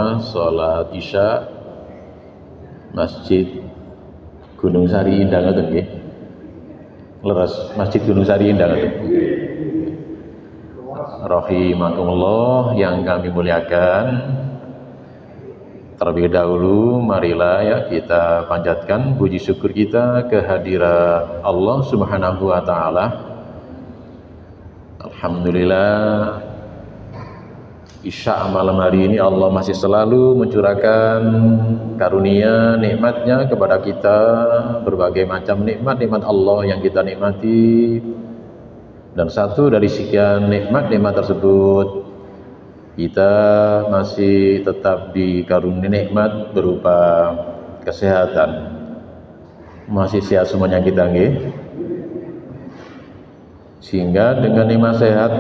jamaah sholat isya Masjid Gunung Sari Indah ngoten nggih. Leres Masjid Gunung Sari Indah ngoten. Rahimakumullah yang kami muliakan. Terlebih dahulu marilah ya kita panjatkan puji syukur kita kehadirat Allah Subhanahu wa taala. Alhamdulillah, Isya malam hari ini Allah masih selalu mencurahkan karunia nikmatnya kepada kita, berbagai macam nikmat-nikmat Allah yang kita nikmati. Dan satu dari sekian nikmat-nikmat tersebut, kita masih tetap dikaruniai nikmat berupa kesehatan. Masih sehat semuanya kita nggih. Sehingga dengan nikmat sehat,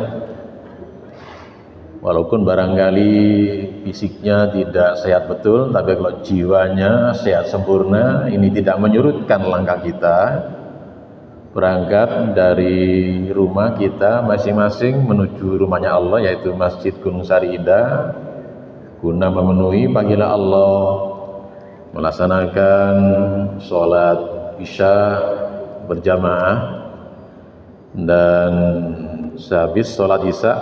walaupun barangkali fisiknya tidak sehat betul, tapi kalau jiwanya sehat sempurna, ini tidak menyurutkan langkah kita berangkat dari rumah kita masing-masing menuju rumahnya Allah, yaitu Masjid Gunung Sari Indah, guna memenuhi panggilan Allah, melaksanakan sholat isya berjamaah. Dan sehabis sholat isya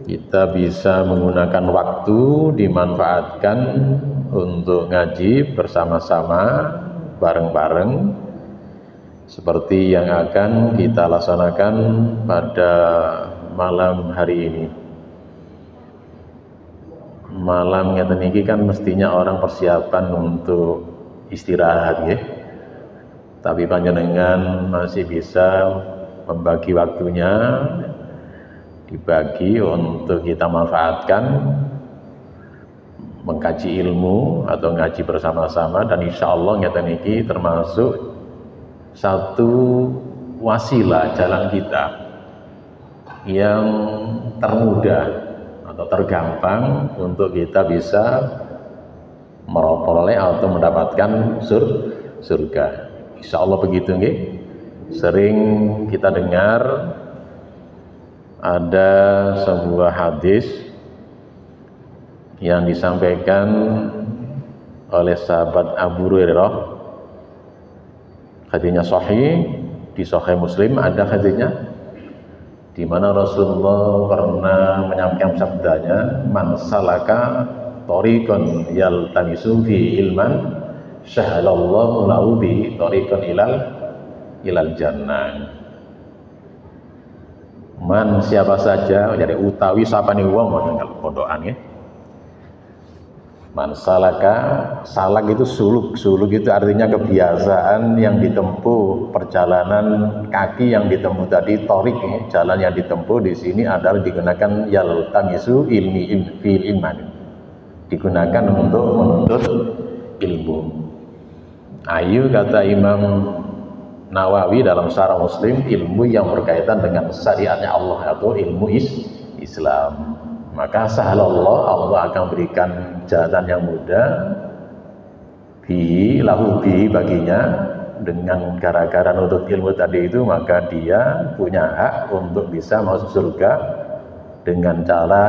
kita bisa menggunakan waktu, dimanfaatkan untuk ngaji bersama-sama bareng-bareng seperti yang akan kita laksanakan pada malam hari ini. Malam ngeten iki kan mestinya orang persiapan untuk istirahat ya. Tapi panjenengan masih bisa membagi waktunya, dibagi untuk kita manfaatkan mengkaji ilmu atau ngaji bersama-sama. Dan insya Allah ngeten iki termasuk satu wasilah jalan kita yang termudah atau tergampang untuk kita bisa memperoleh atau mendapatkan surga. Insya Allah begitu nggih. Sering kita dengar ada sebuah hadis yang disampaikan oleh sahabat Abu Hurairah. Hadisnya sahih, di Sahih Muslim ada hadisnya di mana Rasulullah pernah menyampaikan sabdanya, man salaka tariqan yaltamisu fi ilman sahhalallahu lahu bi tariqan ilal jannah. Man siapa saja, jadi utawi sapane wong ngoten pondokan ya. Man salaka, salak itu suluk itu artinya kebiasaan yang ditempuh, perjalanan kaki yang ditempuh tadi, torik ya, jalan yang ditempuh di sini adalah digunakan yaltamisu fil ilman, digunakan untuk menuntut ilmu. Ayu kata Imam Nawawi dalam Syarah Muslim, ilmu yang berkaitan dengan syariatnya Allah atau ilmu Islam. Maka sahhalallah, Allah akan berikan jalan yang mudah lahu baginya dengan gara-gara nuntut ilmu tadi itu, maka dia punya hak untuk bisa masuk surga dengan cara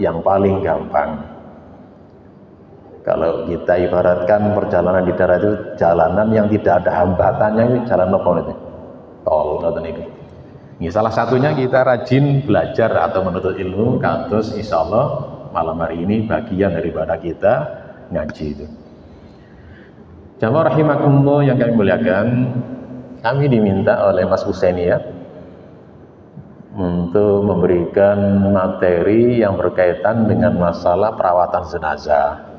yang paling gampang. Kalau kita ibaratkan perjalanan di darat itu jalanan yang tidak ada hambatannya, itu jalan apa itu? Tol ngoten niku. Ini salah satunya kita rajin belajar atau menuntut ilmu, kados insya Allah malam hari ini bagian daripada kita ngaji itu. Jamaah rahimakumullah yang kami muliakan, kami diminta oleh Mas Husaini ya untuk memberikan materi yang berkaitan dengan masalah perawatan jenazah.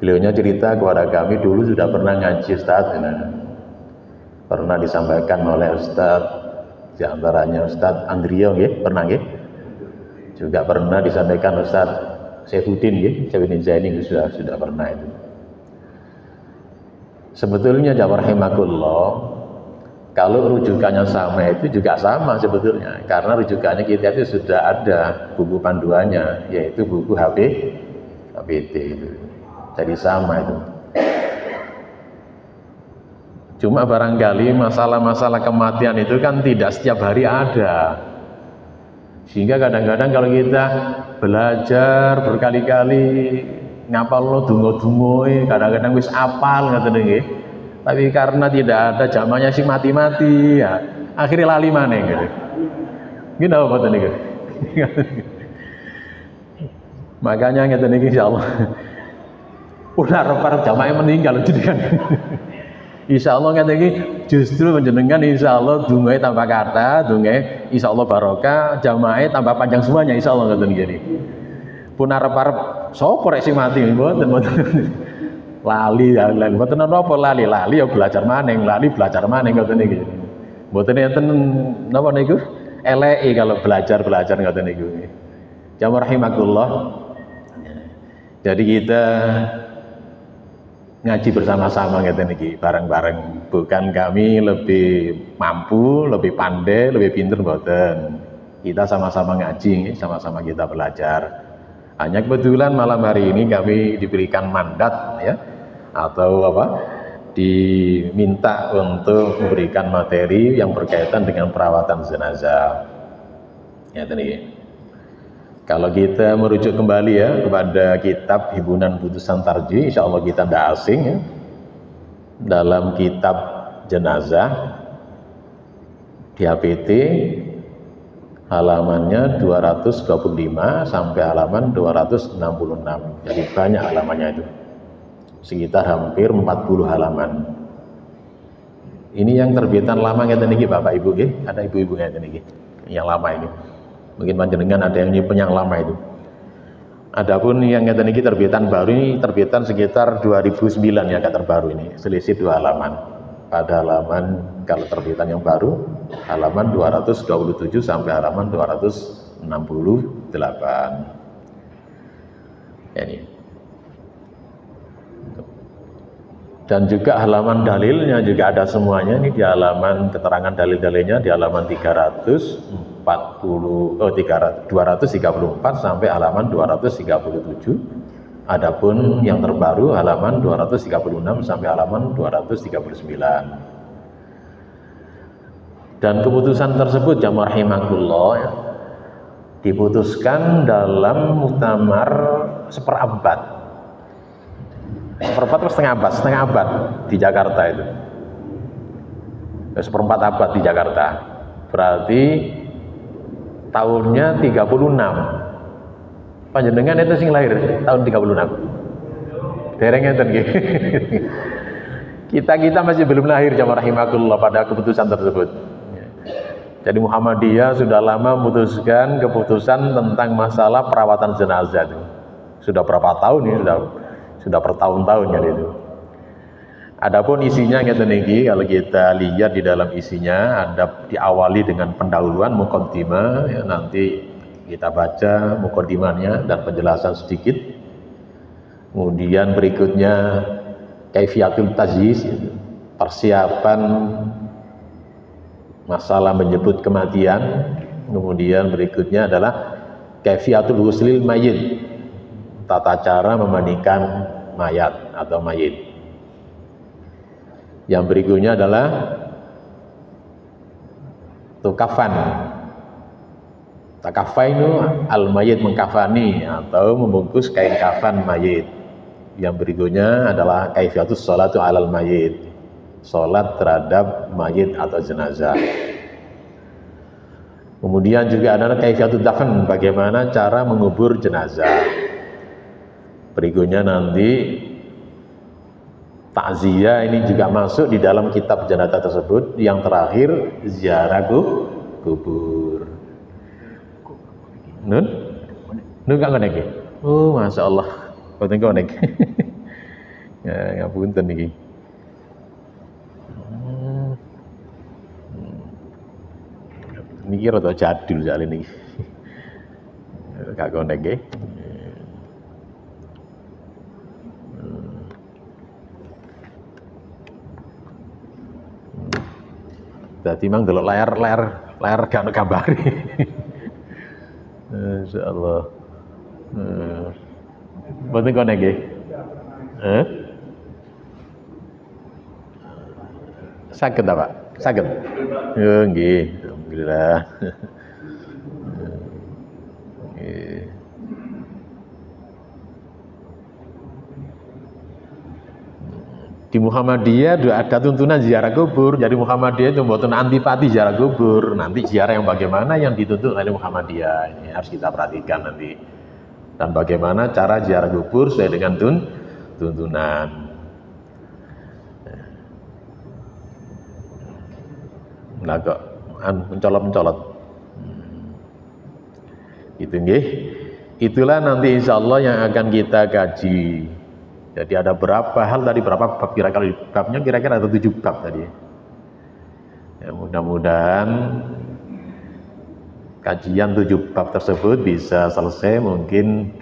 Beliaunya cerita kepada kami dulu sudah pernah ngaji Ustaz, pernah disampaikan oleh Ustaz, di antaranya Ustaz Andrio nggih, pernah nggih. Juga pernah disampaikan Ustaz Saifuddin nggih, Saifuddin Zaini sudah pernah itu. Sebetulnya jamaah rahimakumullah, kalau rujukannya sama itu juga sama sebetulnya, karena rujukannya kita itu sudah ada buku panduannya, yaitu buku HPT itu. Jadi sama itu. Cuma barangkali masalah-masalah kematian itu kan tidak setiap hari ada. Sehingga kadang-kadang kalau kita belajar berkali-kali ngapalno donga-donga kadang-kadang wis apal ngoten nggih. Tapi karena tidak ada jamannya sing mati-mati ya, akhirnya lali maneh gitu. Gini apa mboten niku? Makanya ngeten iki insyaallah. Udah arep jamaah meninggal jadi kan. Insyaallah ngeten iki justru panjenengan insyaallah dongae tambah kata, dongae insyaallah barokah, jamaah tambah panjang semuanya insyaallah ngeten iki. Pun arep-arep sapa rek sing mati mboten lali ya mboten napa lali ya belajar maning ngoten iki. Mboten enten napa niku eleke kalau belajar ngoten niku. Jamaah rahimakumullah. Jadi kita ngaji bersama-sama ngeten iki bareng-bareng, bukan kami lebih mampu, lebih pandai, lebih pinter mboten. Kita sama-sama ngaji, sama-sama kita belajar. Hanya kebetulan malam hari ini kami diberikan mandat ya atau apa? Diminta untuk memberikan materi yang berkaitan dengan perawatan jenazah. Ngeten iki. Kalau kita merujuk kembali ya kepada kitab Himpunan Putusan Tarjih, insya Allah kita tidak asing ya. Dalam kitab jenazah di HPT halamannya 225 sampai halaman 266. Jadi banyak halamannya itu. Sekitar hampir 40 halaman. Ini yang terbitan lama ngeten iki Bapak Ibu nggih, ada ibu-ibu ngeten iki. Yang lama ini. Mungkin panjenengan ada yang nyimpen yang lama itu. Adapun yang ngeten iki terbitan baru ini terbitan sekitar 2009 ya terbaru ini, selisih 2 halaman. Pada halaman kalau terbitan yang baru halaman 227 sampai halaman 268. Ya, ini. Dan juga halaman dalilnya juga ada semuanya ini di halaman keterangan dalil-dalilnya di halaman 234 sampai halaman 237. Adapun yang terbaru halaman 236 sampai halaman 239. Dan keputusan tersebut jamaah rahimakumullah ya, diputuskan dalam muktamar seperabad. Seperempat setengah abad di Jakarta itu. Seperempat abad di Jakarta. Berarti tahunnya 36. Panjenengan itu sing lahir tahun 36. Dereng enten nggih. Kita masih belum lahir jamaah rahimakumullah pada keputusan tersebut. Jadi Muhammadiyah sudah lama memutuskan keputusan tentang masalah perawatan jenazah itu. Sudah berapa tahun ya sudah bertahun-tahun ya itu. Adapun isinya ngeten iki kalau kita lihat di dalam isinya ada diawali dengan pendahuluan muqaddimah ya, nanti kita baca muqaddimahnya dan penjelasan sedikit. Kemudian berikutnya kaifiyatul tajhiz, persiapan masalah menyebut kematian. Kemudian berikutnya adalah kaifiyatul ghuslil mayyit, tata cara memandikan mayat atau mayit. Yang berikutnya adalah kafan. Takafainu al-mayit, mengkafani atau membungkus kain kafan mayit. Yang berikutnya adalah kaifiyatus sholatu alal mayit, sholat terhadap mayit atau jenazah. Kemudian juga ada kaifiyatul dafn, bagaimana cara mengubur jenazah. Berikutnya nanti takziah ini juga masuk di dalam kitab jenazah tersebut. Yang terakhir ziarah kubur. Nun gak ngonek. Oh, masya Allah. Boten ngonek. Ya ngapunten niki. Niki rada jadul jane niki. Gak ngonek nggih. Dadi mang delok layar gak ono gambare. Insyaallah. Mboten kono nggih. Saged ta, Pak? Saged. Oh nggih, alhamdulillah. Nggih. Di Muhammadiyah ada tuntunan ziarah kubur. Jadi Muhammadiyah itu mboten antipati ziarah kubur. Nanti ziarah yang bagaimana yang dituntut oleh Muhammadiyah, ini harus kita perhatikan nanti. Dan bagaimana cara ziarah kubur sesuai dengan tuntunan. Nah kok mencolot-mencolot. Itu nggih. Itulah nanti insya Allah yang akan kita kaji. Jadi ada berapa hal tadi, berapa bab kira-kira, babnya kira-kira ada 7 bab tadi. Ya, mudah-mudahan kajian 7 bab tersebut bisa selesai mungkin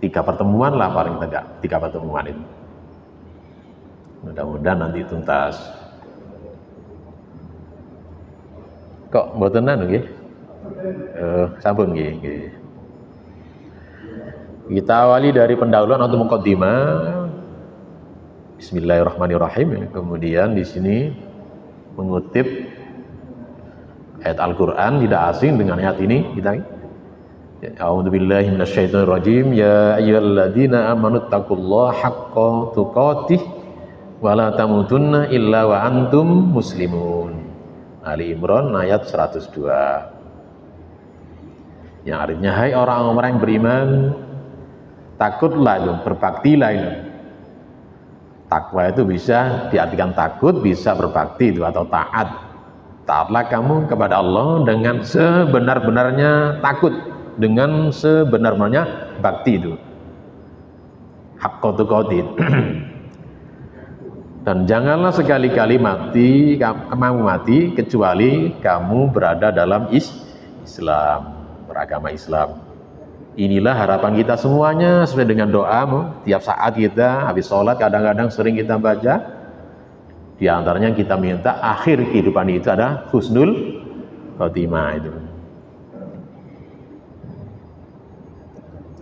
3 pertemuan lah paling tidak, 3 pertemuan itu. Mudah-mudahan nanti tuntas. Kok mboten anu nggih? Sampun nggih. Kita awali dari pendahuluan atau muqaddimah. Bismillahirrahmanirrahim. Kemudian di sini mengutip ayat Al-Qur'an, tidak asing dengan ayat ini kita. A'udzubillahi minasyaitonirrajim. Ya ayyuhalladzina amanu taqullaha haqqa tuqatih wa la tamutunna illa wa antum muslimun. Ali Imran ayat 102. Yang artinya, hai orang-orang yang beriman, takutlah itu, berbaktilah itu. Takwa itu bisa diartikan takut, bisa berbakti itu atau taat. Taatlah kamu kepada Allah dengan sebenar-benarnya takut, dengan sebenar-benarnya bakti itu. Haqqa tuqatih. Dan janganlah sekali-kali kamu mati kecuali kamu berada dalam Islam, beragama Islam. Inilah harapan kita semuanya sesuai dengan doa. Tiap saat kita habis sholat kadang-kadang sering kita baca. Di antaranya kita minta akhir kehidupan itu ada husnul khotimah itu.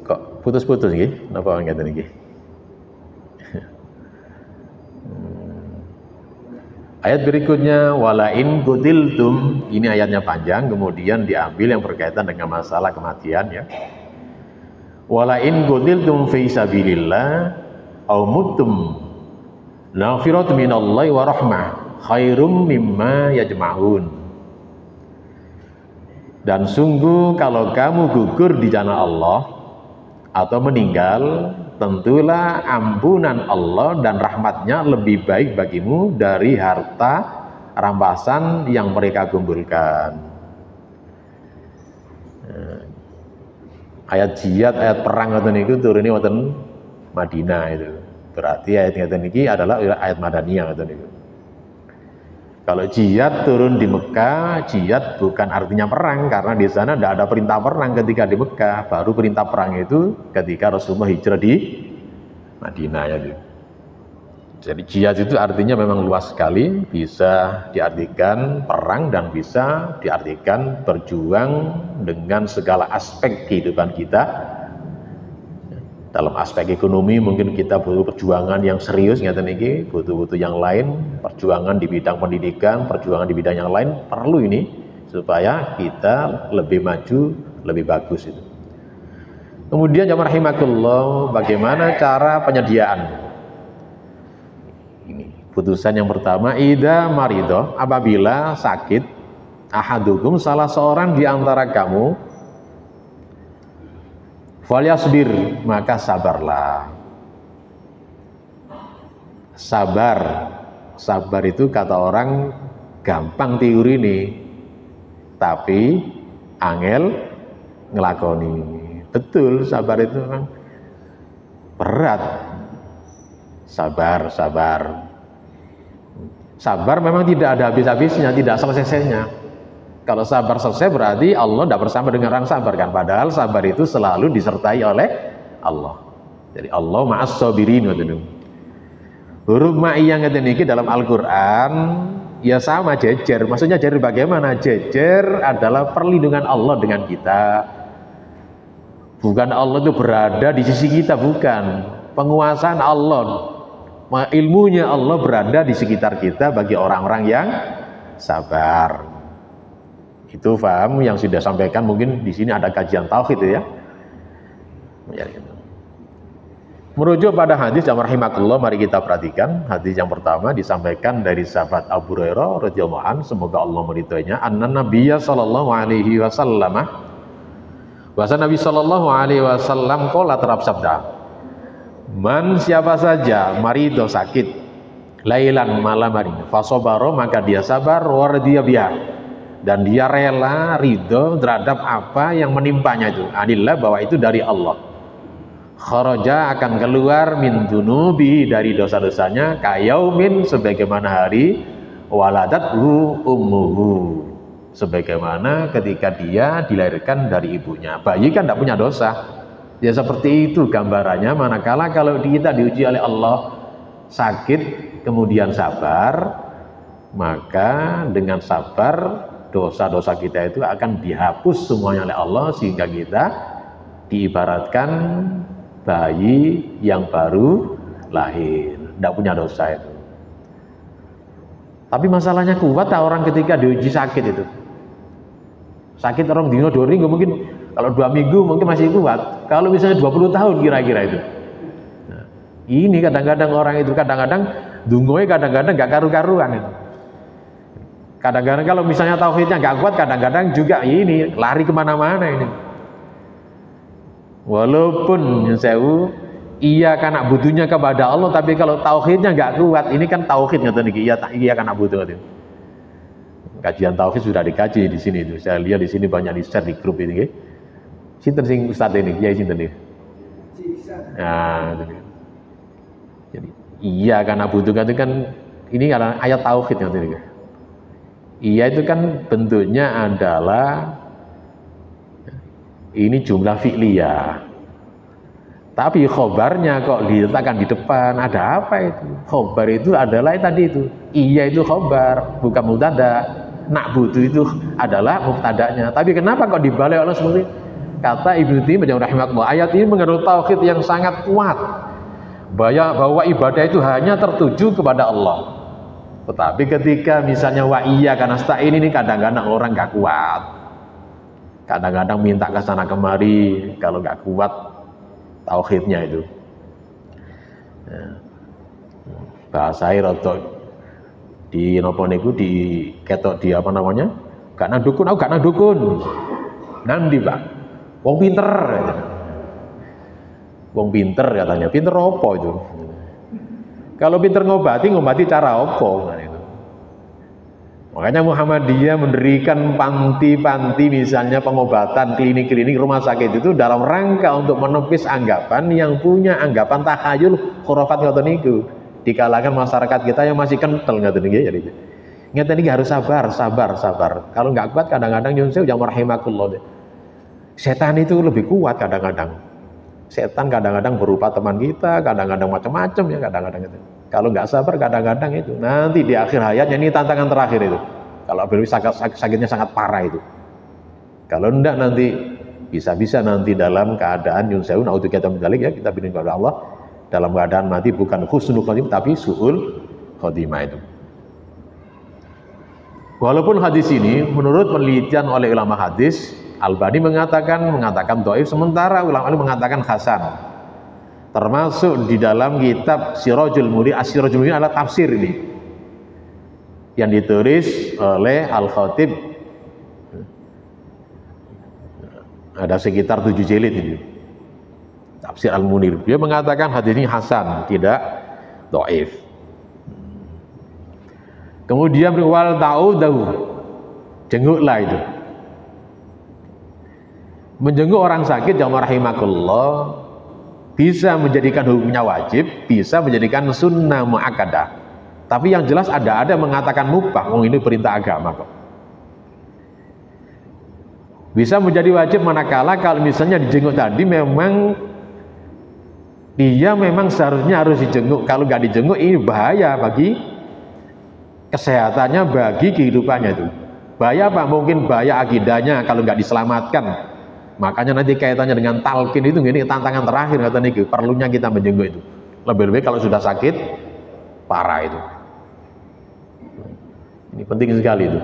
Kok putus-putus nggih? Napa ngeten nggih? Ayat berikutnya, walain qutiltum, ini ayatnya panjang, kemudian diambil yang berkaitan dengan masalah kematian ya. Walain qutiltum fi sabilillah aw muttum naghfiratu minallahi wa rahmah khairum mimma yajma'un. Dan sungguh kalau kamu gugur di jalan Allah atau meninggal, tentulah ampunan Allah dan rahmatnya lebih baik bagimu dari harta rampasan yang mereka kumpulkan. Ayat jihad, ayat perang ngoten niku turune wonten Madinah itu. Berarti ayat ngoten niki adalah ayat Madaniyah ngoten niku. Kalau jihad turun di Mekah, jihad bukan artinya perang karena di sana tidak ada perintah perang ketika di Mekah. Baru perintah perang itu ketika Rasulullah hijrah di Madinah ya. Jadi jihad itu artinya memang luas sekali, bisa diartikan perang dan bisa diartikan berjuang dengan segala aspek kehidupan kita. Dalam aspek ekonomi mungkin kita butuh perjuangan yang serius, ngeten iki, butuh yang lain, perjuangan di bidang pendidikan, perjuangan di bidang yang lain perlu ini supaya kita lebih maju, lebih bagus itu. Kemudian jamaah rahimakumullah, bagaimana cara penyediaan? Ini putusan yang pertama, idza marido, apabila sakit, ahadukum salah seorang di antara kamu, falyasbir, maka sabarlah. Sabar itu kata orang gampang teori nih, tapi angel ngelakoni. Betul, sabar itu memang berat. Sabar memang tidak ada habis-habisnya, tidak selesainya. Kalau sabar selesai berarti Allah tidak bersama dengan orang sabar kan, padahal sabar itu selalu disertai oleh Allah. Jadi Allah ma'as sabirin. Huruf ma'iyah ngeten iki dalam Al-Qur'an ya sama jejer. Maksudnya jejer bagaimana? Jejer adalah perlindungan Allah dengan kita. Bukan Allah itu berada di sisi kita, bukan. Penguasaan Allah, ilmunya Allah berada di sekitar kita bagi orang-orang yang sabar. Itu paham yang sudah sampaikan, mungkin di sini ada kajian tauhid ya. Merujuk pada hadis yang rahimakumullah, mari kita perhatikan. Hadis yang pertama disampaikan dari sahabat Abu Hurairah radhiyallahu anhu, semoga Allah meridhoinya, anna nabiyya sallallahu alaihi wasallam, bahasa Nabi sallallahu alaihi wasallam qala, terap sabda, man, siapa saja marido, sakit, lailan, malam hari, fasobaro, maka dia sabar, waradiya biha, dan dia rela ridho terhadap apa yang menimpanya itu, adillah, bahwa itu dari Allah. Kharaja, akan keluar, min dunubi, dari dosa-dosanya, kayaumin, sebagaimana hari, waladathu ummuhu, sebagaimana ketika dia dilahirkan dari ibunya. Bayi kan tidak punya dosa. Ya seperti itu gambarannya, manakala kalau kita diuji oleh Allah, sakit kemudian sabar, maka dengan sabar dosa-dosa kita itu akan dihapus semuanya oleh Allah, sehingga kita diibaratkan bayi yang baru lahir, tidak punya dosa itu. Tapi masalahnya kuat tak orang ketika diuji sakit itu? Sakit orang dino dori mungkin, kalau 2 minggu mungkin masih kuat. Kalau misalnya 20 tahun kira-kira itu. Nah, ini kadang-kadang orang itu kadang-kadang dungoy, kadang-kadang gak karu-karuan itu. Kadang-kadang kalau misalnya tauhidnya gak kuat, kadang-kadang juga ini lari kemana-mana ini. Walaupun sewu iya karena butuhnya kepada Allah, tapi kalau tauhidnya nggak kuat, ini kan tauhid nggak niki, iya karena butuh itu. Kajian tauhid sudah dikaji di sini itu. Saya lihat di sini banyak di share di grup ini. Sinten sing ustaz ini, kiai sinten ini. Nah, itu. Jadi iya karena butuh itu kan ini adalah ayat tauhid nggak niki. Iya itu kan bentuknya adalah ini jumlah fi'liyah, tapi khobarnya kok diletakkan di depan. Ada apa itu? Khobar itu adalah tadi itu, iya itu khobar, bukan mubtada. Na'budu itu adalah mubtadanya. Tapi kenapa kok dibalik oleh seperti itu? Kata Ibnu Taimiyah rahimahullah, ayat ini mengandung tauhid yang sangat kuat, bahwa ibadah itu hanya tertuju kepada Allah. Tetapi ketika misalnya wa iyyaka nasta'in, ini kadang-kadang orang nggak kuat. Kadang-kadang minta ke sana kemari, kalau nggak kuat tauhidnya itu. Ya. Bahasa rotok di nopo niku di ketok di apa namanya? Gak nang dukun, aku gak nang dukun. Nandi Pak, wong pinter. Wong pinter katanya, pinter apa itu? Kalau pinter ngobati cara apa? Makanya Muhammadiyah mendirikan panti-panti, misalnya pengobatan, klinik-klinik, rumah sakit itu dalam rangka untuk menepis anggapan yang punya anggapan takhayul khurafat ngoten niku di kalangan masyarakat kita yang masih kental ngoten niki. Jadi ngeten niki harus sabar. Kalau nggak kuat kadang-kadang nyun sewu yang rahimakumullah. Setan itu lebih kuat kadang-kadang. Setan kadang-kadang berupa teman kita, kadang-kadang macam-macam ya kadang-kadang itu. Kalau nggak sabar kadang-kadang itu nanti di akhir hayatnya, ini tantangan terakhir itu. Kalau sakitnya sangat parah itu. Kalau enggak nanti bisa-bisa nanti dalam keadaan yunseun naudzubillah min dzalik, ya kita berlindung kepada Allah dalam keadaan mati bukan husnul khotimah tapi su'ul khotimah itu. Walaupun hadis ini menurut penelitian oleh ulama hadis, Albani mengatakan dhaif, sementara ulama mengatakan hasan. Termasuk di dalam kitab Sirajul Munir. As-Sirajul Munir adalah tafsir ini yang ditulis oleh Al-Khatib, ada sekitar 7 jilid ini, tafsir Al-Munir. Dia mengatakan hadis ini hasan, tidak dhaif. Kemudian wal ta'udahu, jenguklah itu, menjenguk orang sakit jamaah rahimakumullah, bisa menjadikan hukumnya wajib, bisa menjadikan sunnah mu'akkadah. Tapi yang jelas ada mengatakan mubah, ini perintah agama kok. Bisa menjadi wajib manakala kalau misalnya dijenguk tadi memang dia memang seharusnya harus dijenguk. Kalau nggak dijenguk ini bahaya bagi kesehatannya, bagi kehidupannya itu. Bahaya apa? Mungkin bahaya akidahnya kalau nggak diselamatkan. Makanya nanti kaitannya dengan talqin itu, ini tantangan terakhir kata niki, perlunya kita menjenguk itu. Lebih-lebih kalau sudah sakit parah itu. Ini penting sekali itu.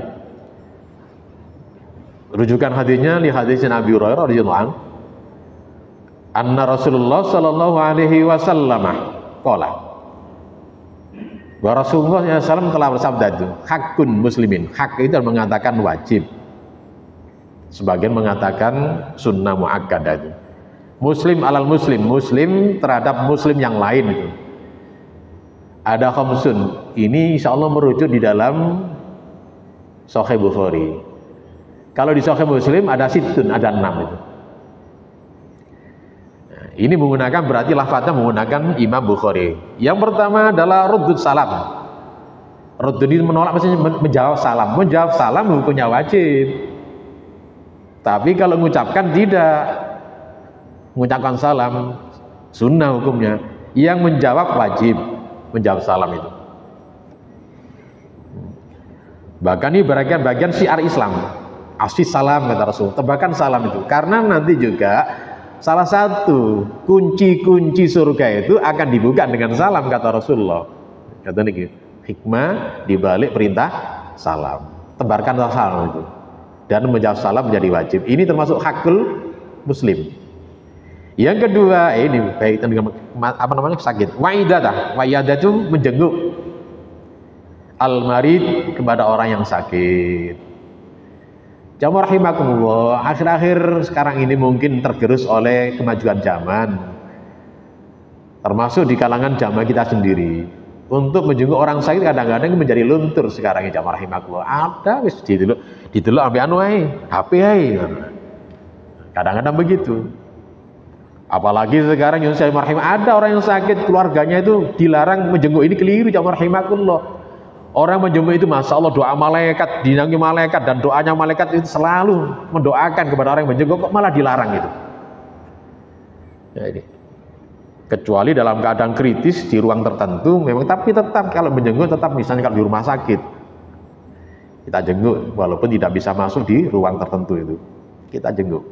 Rujukan hadisnya di hadisnya Nabi Hurairah radhiyallahu anhu. anna Rasulullah sallallahu alaihi wasallam qala, bahwa Rasulullah SAW telah bersabda itu, hakun muslimin, hak itu mengatakan wajib, sebagian mengatakan sunnah muakkadah itu. Muslim alal muslim, muslim terhadap muslim yang lain itu. Ada khamsun, ini insya Allah merujuk di dalam Sahih Bukhari. Kalau di Sahih Muslim ada situn, ada 6 itu. Nah, ini menggunakan, berarti lafadznya menggunakan Imam Bukhari. Yang pertama adalah ruddud salam. Ruddud itu menolak, maksudnya menjawab salam. Menjawab salam hukumnya wajib. Tapi kalau mengucapkan tidak. Mengucapkan salam sunnah hukumnya, yang menjawab wajib menjawab salam itu. Bahkan ini bagian syiar Islam, asfis salam kata Rasul, tebakan salam itu, karena nanti juga salah satu kunci-kunci surga itu akan dibuka dengan salam kata Rasulullah. Kata ini hikmah dibalik perintah salam, tebarkan salam itu, dan menjawab salam menjadi wajib. Ini termasuk hakul muslim. Yang kedua, ini kaitan dengan apa namanya, sakit. Waidah itu menjenguk al-marid, kepada orang yang sakit. Jamaah rahimakumullah, akhir-akhir sekarang ini mungkin tergerus oleh kemajuan zaman, termasuk di kalangan jamaah kita sendiri. Untuk menjenguk orang sakit kadang-kadang menjadi luntur sekarang ini, jamaah rahimakumullah. Ada wis didelok ambil anu ae, HP ae. Kadang-kadang begitu. Apalagi sekarang yang saya marhim, ada orang yang sakit, keluarganya itu dilarang menjenguk. Ini keliru, jamaah rahimakumullah. Orang menjenguk itu masya Allah doa malaikat, dinangi malaikat, dan doanya malaikat itu selalu mendoakan kepada orang yang menjenguk, kok malah dilarang itu. Ya, ini. Kecuali dalam keadaan kritis di ruang tertentu memang, tapi tetap kalau menjenguk tetap, misalnya kalau di rumah sakit kita jenguk walaupun tidak bisa masuk di ruang tertentu itu, kita jenguk.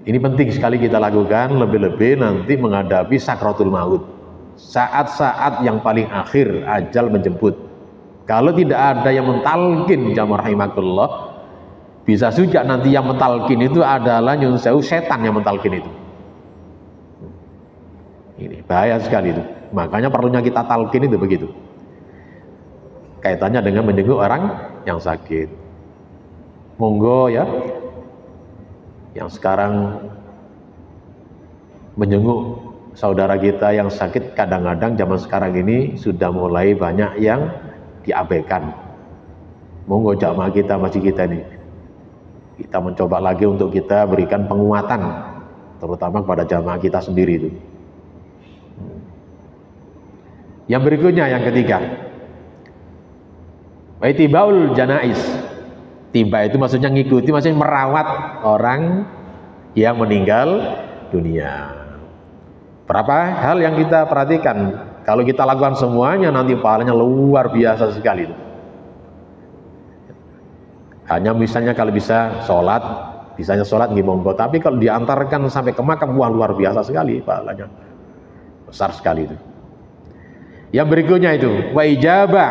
Ini penting sekali kita lakukan, lebih-lebih nanti menghadapi sakratul maut, saat-saat yang paling akhir ajal menjemput. Kalau tidak ada yang mentalkin, jamaah rahimakumullah, bisa saja nanti yang mentalkin itu adalah nyun sewu setan yang mentalkin itu. Ini bahaya sekali itu. Makanya perlunya kita talkin itu begitu. Kaitannya dengan menjenguk orang yang sakit. Monggo ya, yang sekarang menjenguk saudara kita yang sakit, kadang-kadang zaman sekarang ini sudah mulai banyak yang diabaikan. Monggo jamaah kita, masjid kita nih, kita mencoba lagi untuk kita berikan penguatan, terutama kepada jamaah kita sendiri itu. Yang berikutnya, yang ketiga, waitibaul janais. Tiba itu maksudnya ngikuti, maksudnya merawat orang yang meninggal dunia. Berapa hal yang kita perhatikan, kalau kita lakukan semuanya nanti pahalanya luar biasa sekali. Hanya misalnya kalau bisa sholat, bisanya sholat nggih monggo, tapi kalau diantarkan sampai ke makam, wah luar biasa sekali pahalanya, besar sekali itu. Yang berikutnya itu wa ijabah.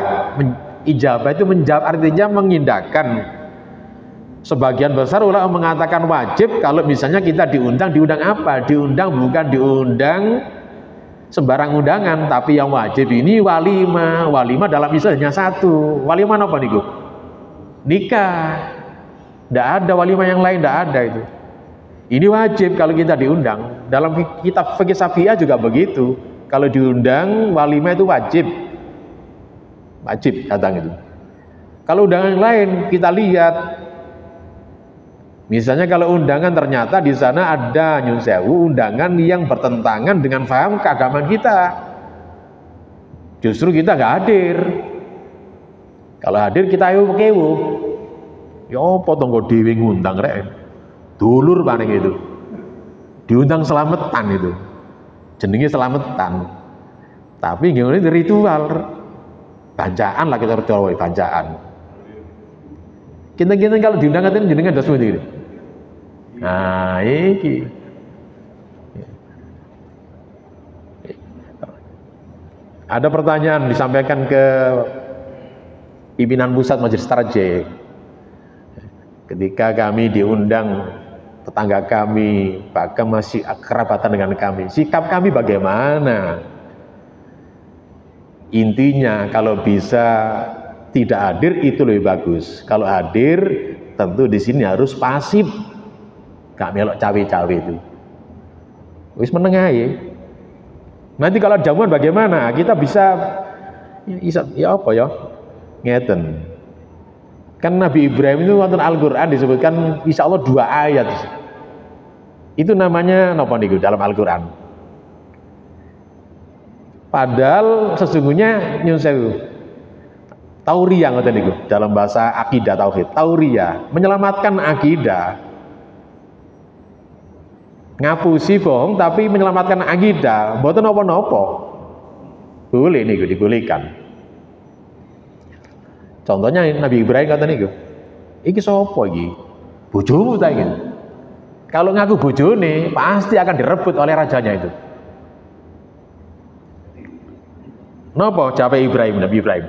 Ijabah itu menjawab, artinya mengindahkan. Sebagian besar ulama mengatakan wajib kalau misalnya kita diundang apa? Diundang bukan diundang sembarang undangan, tapi yang wajib ini walimah. Walimah dalam Islam hanya satu. Walimah apa niku? Nikah. Tidak ada walimah yang lain, tidak ada itu. Ini wajib kalau kita diundang. Dalam kitab fikih Syafi'iyah juga begitu. Kalau diundang walimah itu wajib. Wajib datang itu. Kalau undangan yang lain kita lihat, misalnya kalau undangan ternyata di sana ada nyun sewu undangan yang bertentangan dengan paham keagamaan kita, justru kita nggak hadir. Kalau hadir kita ayo kewu, ya potong kok dewi ngundang rek, dulur paling itu, diundang selamatan itu, jenenge selamatan, tapi gimana itu ritual, bancaan lah kita percaya bancaan. Kita kalau diundang itu jenengan dos seperti itu. Nah, iki. Ada pertanyaan disampaikan ke pimpinan pusat Majelis Tarjih. Ketika kami diundang tetangga kami, bahkan masih kerabatan dengan kami. Sikap kami bagaimana? Intinya kalau bisa tidak hadir itu lebih bagus. Kalau hadir tentu di sini harus pasif. Gak melok cawe-cawe itu. Wis menengahi. Nanti kalau jamuan bagaimana? Kita bisa ya apa ya? Ngeten. Kan Nabi Ibrahim itu wonten Al-Qur'an disebutkan insya Allah 2 ayat. Itu namanya napa niku dalam Al-Qur'an. Padahal sesungguhnya nyun sewu. Tauriyah ngoten niku dalam bahasa akidah tauhid. Tauriyah menyelamatkan akidah. Ngapusi bohong tapi menyelamatkan akidah. Mboten napa-napa. Boleh niku dibolehkan. Contohnya Nabi Ibrahim kata niku, iki sapa iki? Bojomu ta iki? Kalau ngaku bojone pasti akan direbut oleh rajanya itu. Napa jawab Ibrahim, Nabi Ibrahim?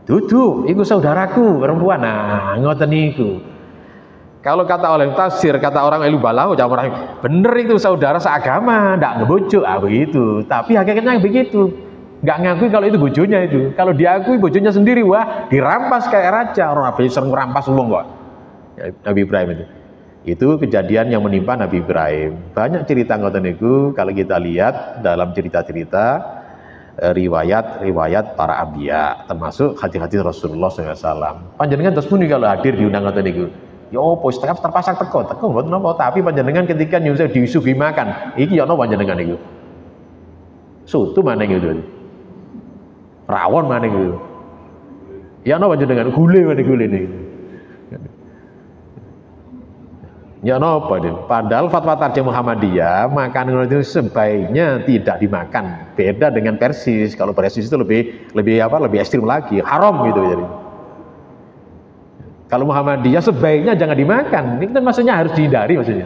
Dudu, iku saudaraku perempuan. Nah, ngoten niku. Kalau kata oleh tafsir, kata orang ilmu balaghah, jawab orang bener itu saudara seagama, ndak ngebujuk, begitu. Tapi hakikatnya begitu. Nggak ngakui kalau itu bojonya itu. Kalau diakui bojonya sendiri, wah dirampas kayak raja. Orang Nabi sering merampas uang kok. Nabi Ibrahim itu. Itu kejadian yang menimpa Nabi Ibrahim. Banyak cerita ngoten niku kalau kita lihat dalam cerita-cerita riwayat para anbiya, termasuk hadis-hadis Rasulullah SAW. Panjenengan terus muni kalau hadir diundang ngoten niku. Ya opo terpasang teko mboten napa, tapi panjenengan ketika nyusul disuguhi makan, iki ya napa panjenengan niku? Soto maneh gitu. Rawon mana gitu, ya no aja dengan gule mana gule nih, ya no apa deh. Padahal fatwa Tarjih Muhammadiyah makanan itu sebaiknya tidak dimakan. Beda dengan Persis. Kalau Persis itu lebih ekstrim lagi, haram gitu jadi. Kalau Muhammadiyah sebaiknya jangan dimakan. Ini kan maksudnya harus dihindari maksudnya.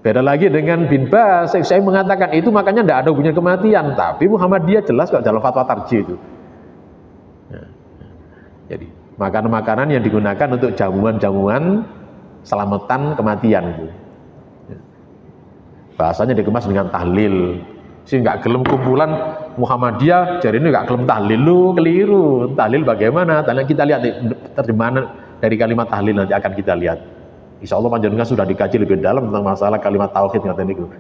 Beda lagi dengan bin Baz, saya mengatakan itu makanya tidak ada hubungan kematian, tapi Muhammadiyah jelas kok dalam fatwa Tarjih itu. Jadi makanan-makanan yang digunakan untuk jamuan-jamuan selamatan kematian itu. Bahasanya dikemas dengan tahlil. Sih nggak gelem kumpulan Muhammadiyah, jadi ini nggak gelem tahlil, lu keliru. Tahlil bagaimana? Tahlil kita lihat terjemahan dari kalimat tahlil nanti akan kita lihat. Insya Allah panjenengan sudah dikaji lebih dalam tentang masalah kalimat tauhid ngaten niku.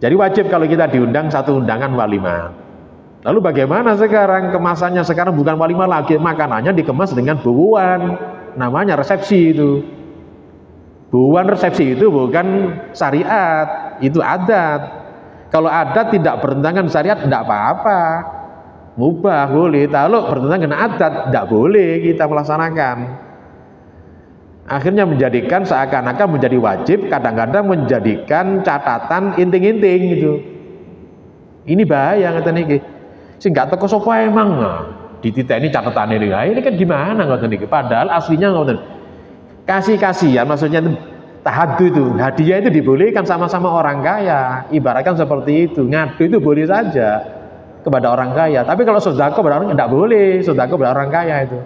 Jadi wajib kalau kita diundang satu undangan walimah. Lalu bagaimana sekarang kemasannya? Sekarang bukan walimah lagi, makanannya dikemas dengan buuan, namanya resepsi itu. Buuan resepsi itu bukan syariat, itu adat. Kalau adat tidak bertentangan syariat tidak apa-apa, mubah boleh. Kalau bertentangan dengan adat tidak boleh kita melaksanakan. Akhirnya menjadikan seakan-akan menjadi wajib, kadang-kadang menjadikan catatan inting-inting gitu. Ini bahaya ngeten niki. Sing gak teko sapa emang. Dititeni catatan ini. Ini kan gimana ngoten niki? Padahal aslinya ngoten. Kasih-kasihan maksudnya tahaddu itu, hadiah itu dibolehkan sama-sama orang kaya. Ibaratkan seperti itu. Ngadu itu boleh saja kepada orang kaya. Tapi kalau sedekah kepada orang tidak boleh. Sedekah kepada orang kaya itu.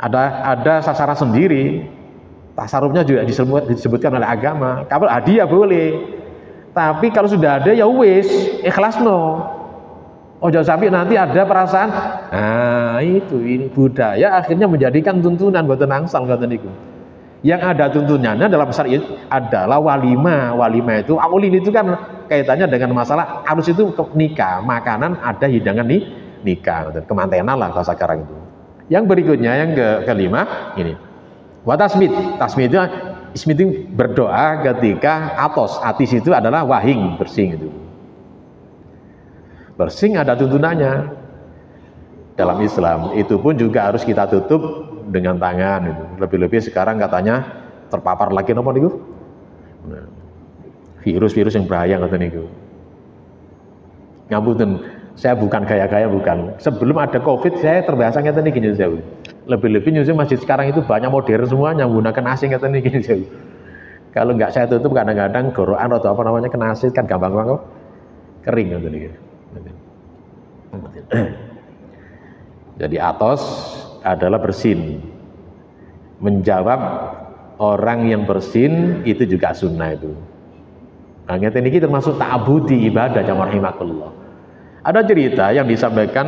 Ada sasaran sendiri, tasarufnya juga disebutkan oleh agama. Kalau hadiah boleh, tapi kalau sudah ada ya wis ikhlas no. Oh jangan sampai nanti ada perasaan, nah itu ini budaya akhirnya menjadikan tuntunan buat nangsal kata niku. Yang ada tuntunannya dalam syariat adalah walimah. Walimah itu awalin itu kan kaitannya dengan masalah harus itu nikah, makanan ada hidangan nih nikah, kemantenan lah kalau sekarang itu. Yang berikutnya yang kelima ini. Wa tasmid. Tasmid itu berdoa ketika atos. Atis itu adalah wahing, bersing itu. Bersing ada tuntunannya. Dalam Islam itu pun juga harus kita tutup dengan tangan itu. Lebih-lebih sekarang katanya terpapar lagi apa niku? Virus-virus yang bahaya kata niku. Ngapunten. Saya bukan gaya-gaya bukan. Sebelum ada Covid saya terbiasa ngeten iki nyusun sewu. Lebih-lebih nyusun masjid sekarang itu banyak modern semuanya menggunakan AC ngeten iki nyusun sewu. Kalau nggak saya tutup kadang-kadang gorokan atau apa namanya kena AC kan gampang banget kering ngeten iki. Jadi atos adalah bersin. Menjawab orang yang bersin itu juga sunnah itu. Nah, ngeten iki termasuk ta'abudi ibadah jamaah rahimakumullah. Ada cerita yang disampaikan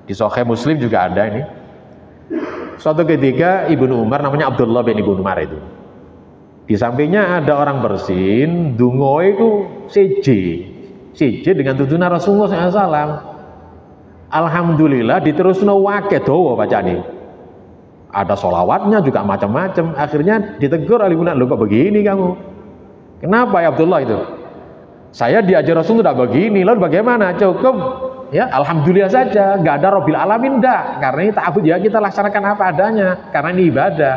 di Sahih Muslim juga ada ini. Suatu ketika Ibnu Umar, namanya Abdullah bin Ibnu Umar itu, di sampingnya ada orang bersin, dungo itu CJ dengan tuntunan Rasulullah SAW. Alhamdulillah diterusno wake dawa bacane. Ada sholawatnya juga macam-macam. Akhirnya ditegur oleh Ibnu, "Loh kok begini kamu? Kenapa ya Abdullah itu? Saya diajar Rasul tidak begini, lalu bagaimana? Cukup ya alhamdulillah saja, nggak ada Rabbil Alamin enggak, karena ini ta'abud ya kita laksanakan apa adanya, karena ini ibadah.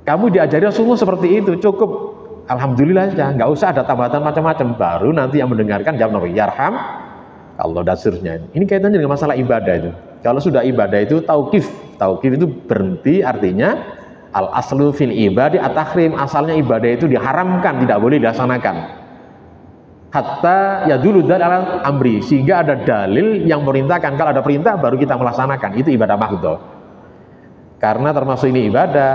Kamu diajari Rasulullah seperti itu, cukup alhamdulillah saja, nggak usah ada tambahan macam-macam. Baru nanti yang mendengarkan jawab Nabi yarham Allah dan seterusnya. Ini kaitannya dengan masalah ibadah itu. Kalau sudah ibadah itu tauqif itu berhenti, artinya al aslu fil ibadi at-tahrim, asalnya ibadah itu diharamkan, tidak boleh dilaksanakan. Hatta ya dulu dalil amri, sehingga ada dalil yang merintahkan. Kalau ada perintah baru kita melaksanakan, itu ibadah mahdhah. Karena termasuk ini ibadah,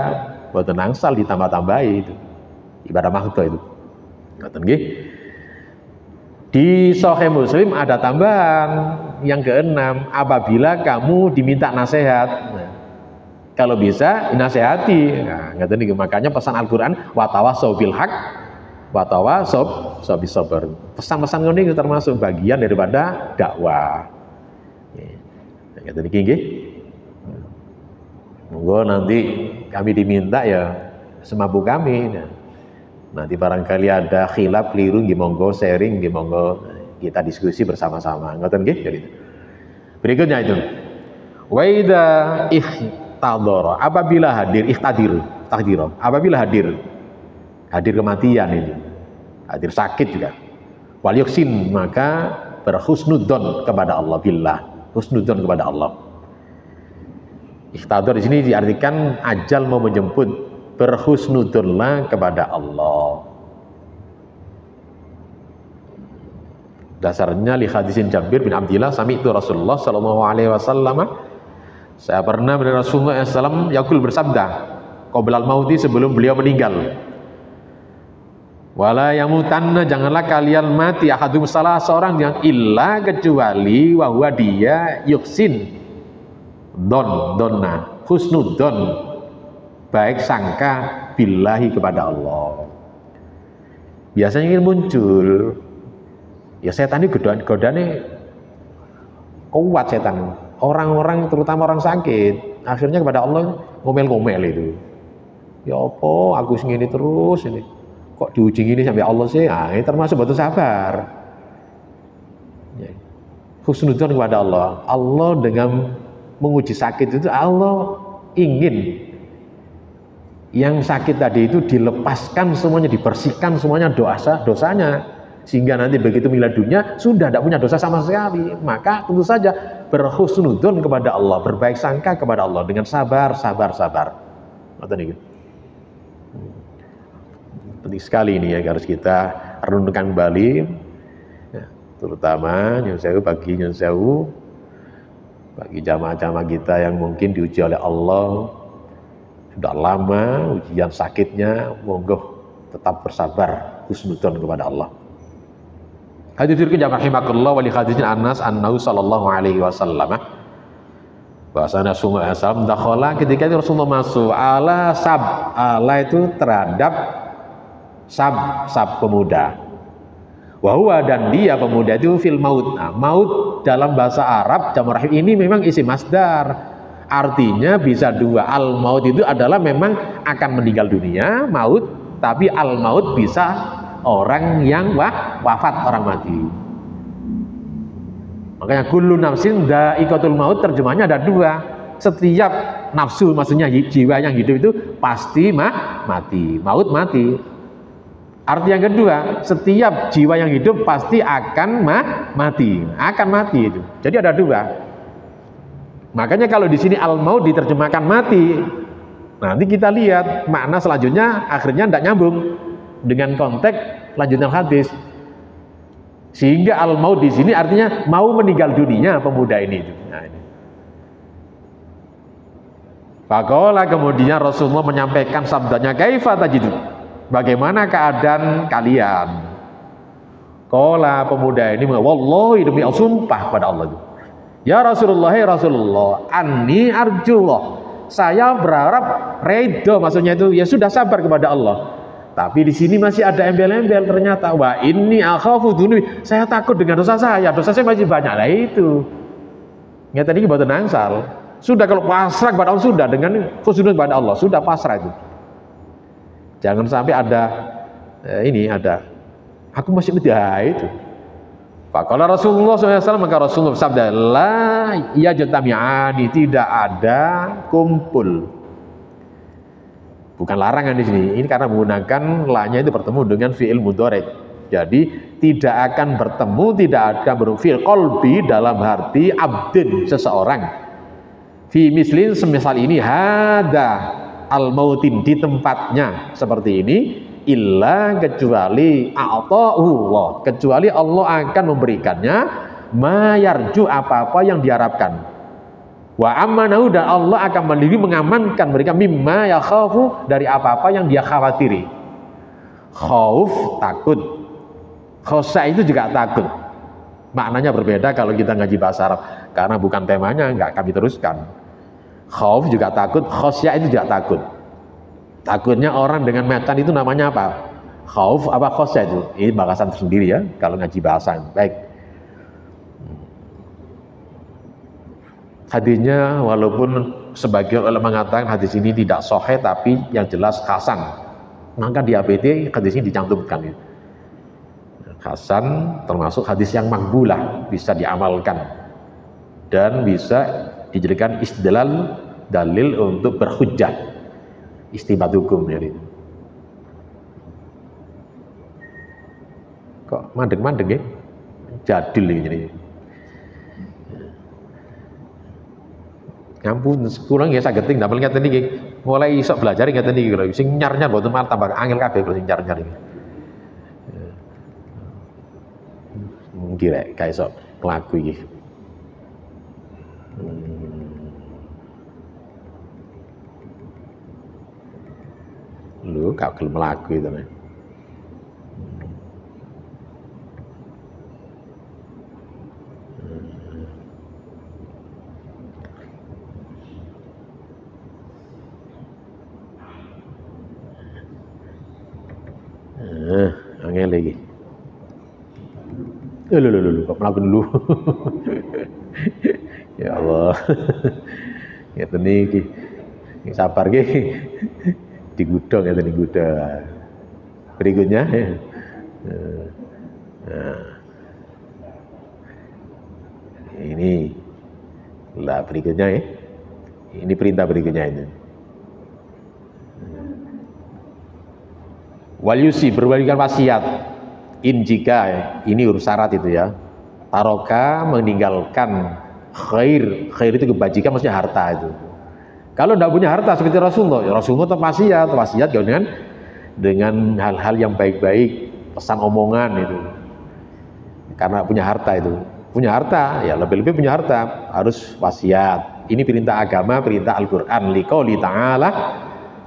boten angsal ditambah-tambahi itu. Ibadah mahdhah itu. Ngoten nggih. Di Sahih Muslim ada tambahan yang keenam, apabila kamu diminta nasihat. Nah, kalau bisa nasihati. Nah, ngoten nggih, makanya pesan Al-Qur'an wa tawassaw bil haqq watawa sob sabar. Pesan-pesan ini termasuk bagian daripada dakwah. Kata niki nggih. Monggo nanti kami diminta ya semampu kami. Nanti barangkali ada khilaf keliru nggih monggo sharing, nggih monggo kita diskusi bersama-sama. Ngoten nggih jadi. Berikutnya itu. Wa idza ihtadara, apabila hadir takdir, apabila hadir kematian itu, hadir sakit juga, wal yuksin, maka berhusnudzon kepada Allah, billah, husnudzon kepada Allah. Ihtadar di sini diartikan ajal mau menjemput, berhusnudzonlah kepada Allah. Dasarnya li hadisin Jabir bin Abdillah, sami'tu Rasulullah sallallahu alaihi wasallam, saya pernah mendengar Rasulullah SAW yaqul bersabda, qoblal mauti, sebelum beliau meninggal, wala yamutanna, janganlah kalian mati, ahadum, salah seorang yang illa, kecuali wahwa dia yuksin donna husnudon, baik sangka billahi, kepada Allah. Biasanya ingin muncul ya setan ini, godaan kuat setan, orang-orang terutama orang sakit, akhirnya kepada Allah ngomel-ngomel itu, ya apa aku segini terus ini, kok diuji gini sampai Allah sih. Nah, ini termasuk batu sabar. Ya. Husnudzon kepada Allah. Allah dengan menguji sakit itu, Allah ingin yang sakit tadi itu dilepaskan semuanya, dibersihkan semuanya dosanya, sehingga nanti begitu meninggal dunia sudah tidak punya dosa sama sekali. Maka tentu saja berhusnudzon kepada Allah, berbaik sangka kepada Allah dengan sabar. Penting sekali ini ya, harus kita renungkan kembali ya, terutama bagi jamaah-jamaah kita yang mungkin diuji oleh Allah sudah lama ujian sakitnya, monggo tetap bersabar, husnudzon kepada Allah. Hadirin jamaah rahimakumullah, wa li hadisin Anas annahu sallallahu alaihi wasallam, bahasanya Rasulullah SAW dakhala, ketika itu Rasulullah masuk ala itu terhadap sab pemuda, wahwa, dan dia pemuda itu fil maut. Nah, maut dalam bahasa Arab jamak rahim ini memang isi masdar, artinya bisa dua. Al maut itu adalah memang akan meninggal dunia, maut, tapi al maut bisa orang yang wafat, orang mati. Makanya kullu nafsin dha'iqatul maut, terjemahnya ada dua. Setiap nafsu, maksudnya jiwa yang hidup itu pasti mati, maut mati. Arti yang kedua, setiap jiwa yang hidup pasti akan mati itu. Jadi ada dua. Makanya kalau di sini al-maut diterjemahkan mati, nanti kita lihat makna selanjutnya akhirnya tidak nyambung dengan konteks lanjutan hadis. Sehingga al-maut di sini artinya mau meninggal dunia pemuda ini. Nah, ini. Faqala, kemudian Rasulullah menyampaikan sabdanya, kaifa tajidu, bagaimana keadaan kalian? Qala, pemuda ini wallahi, demi Allah, sumpah pada Allah, ya Rasulullah, ya Rasulullah, anni arjullah, saya berharap ridho, maksudnya itu ya sudah sabar kepada Allah. Tapi di sini masih ada embel-embel ternyata, wa inni akhafu dunubi, saya takut dengan dosa saya masih banyak. Lah itu nyata ini buatan nangsal. Sudah kalau pasrah kepada Allah, sudah dengan khusnul kepada Allah, sudah pasrah itu. Jangan sampai ada ada aku masih muda itu. Faqala Rasulullah SAW, maka Rasulullah bersabda, la yajtami'ani, tidak ada kumpul. Bukan larangan di sini. Ini karena menggunakan la-nya itu bertemu dengan fi'il mudhari'. Jadi tidak akan bertemu, tidak akan berfil qalbi dalam hati abdin, seseorang. Fi mislin, semisal ini, hada al-mautin, di tempatnya seperti ini, illa, kecuali a'ta'ullah, kecuali Allah akan memberikannya ma yarju, apa-apa yang diharapkan, wa amanahu, dan Allah akan mengamankan mereka mimma yakhafu, dari apa-apa yang dia khawatiri. Khauf, takut. Khosa itu juga takut. Maknanya berbeda kalau kita ngaji bahasa Arab, karena bukan temanya, nggak kami teruskan. Khauf juga takut, khosya itu juga takut. Takutnya orang dengan metan itu namanya apa? Khauf apa khosya itu? Ini bahasan tersendiri ya kalau ngaji bahasa. Baik. Hadisnya walaupun sebagian ulama mengatakan hadis ini tidak sahih, tapi yang jelas hasan. Maka di APT hadis ini dicantumkan. Hasan termasuk hadis yang makbulah, bisa diamalkan dan bisa dijadikan istidlal, dalil untuk berhujjah, istinbat hukum. Jadi kok mandek-mandek ya, jadil ini jadi. Ngampun kurang ya sageting damel ngeten iki, mulai isok belajar ngeten iki lho, sing nyar-nyar mboten malah tambah angel kabeh lho sing nyar-nyar iki. Kira kae iso mlaku iki. Lu gak gelem mlaku itu nih. Angel lagi. Lu kok mlaku dulu. Ya Allah. Ya teni iki. Sabar iki. Digudang ya tadi gudang. Berikutnya ini lah berikutnya ya. Ini perintah berikutnya ini. Wal yusi, berbalikan wasiat. In, jika ini urus syarat itu ya. Taroka, meninggalkan khair itu kebajikan, maksudnya harta itu. Kalau tidak punya harta seperti Rasulullah, ya Rasulullah tetap wasiat dengan hal-hal yang baik-baik, pesan omongan itu. Karena punya harta itu, punya harta ya lebih-lebih punya harta harus wasiat. Ini perintah agama, perintah Al-Quran. Liqouli ta'ala,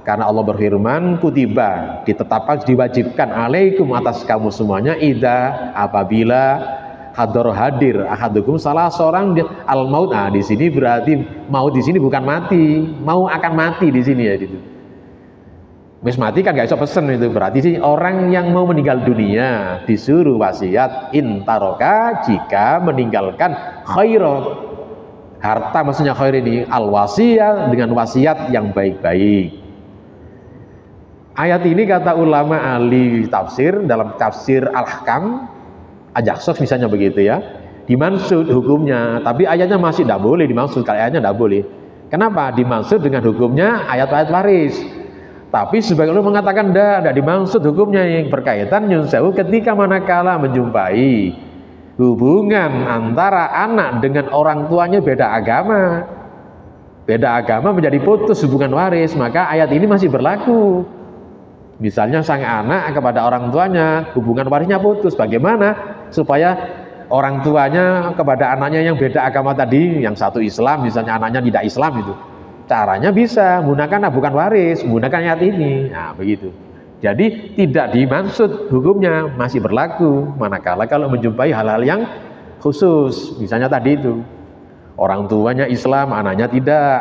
karena Allah berfirman, kutiba, ditetapkan, diwajibkan alaikum, atas kamu semuanya, idza, apabila hadir ahadukum, salah seorang al maut. Nah, di sini berarti maut di sini bukan mati, mau akan mati di sini ya gitu. Wis mati kan gak bisa pesen itu, berarti sih orang yang mau meninggal dunia disuruh wasiat intaroka, jika meninggalkan khaira, harta maksudnya khair ini al wasiyah, dengan wasiat yang baik-baik. Ayat ini kata ulama ahli tafsir dalam tafsir Al-Ahkam, Ajaxos misalnya begitu ya, dimaksud hukumnya, tapi ayatnya masih tidak boleh dimaksud, kalau ayatnya tidak boleh. Kenapa? Dimaksud dengan hukumnya ayat-ayat waris. Tapi sebagian ulama mengatakan tidak dimaksud hukumnya yang berkaitan nyunsewu ketika manakala menjumpai hubungan antara anak dengan orang tuanya beda agama. Beda agama menjadi putus hubungan waris, maka ayat ini masih berlaku. Misalnya sang anak kepada orang tuanya hubungan warisnya putus, bagaimana supaya orang tuanya kepada anaknya yang beda agama tadi, yang satu Islam misalnya, anaknya tidak Islam itu, Caranya bisa menggunakan bukan waris, menggunakan ayat ini. Nah, begitu. Jadi tidak dimaksud hukumnya masih berlaku manakala kalau menjumpai hal-hal yang khusus. Misalnya tadi itu orang tuanya Islam, anaknya tidak,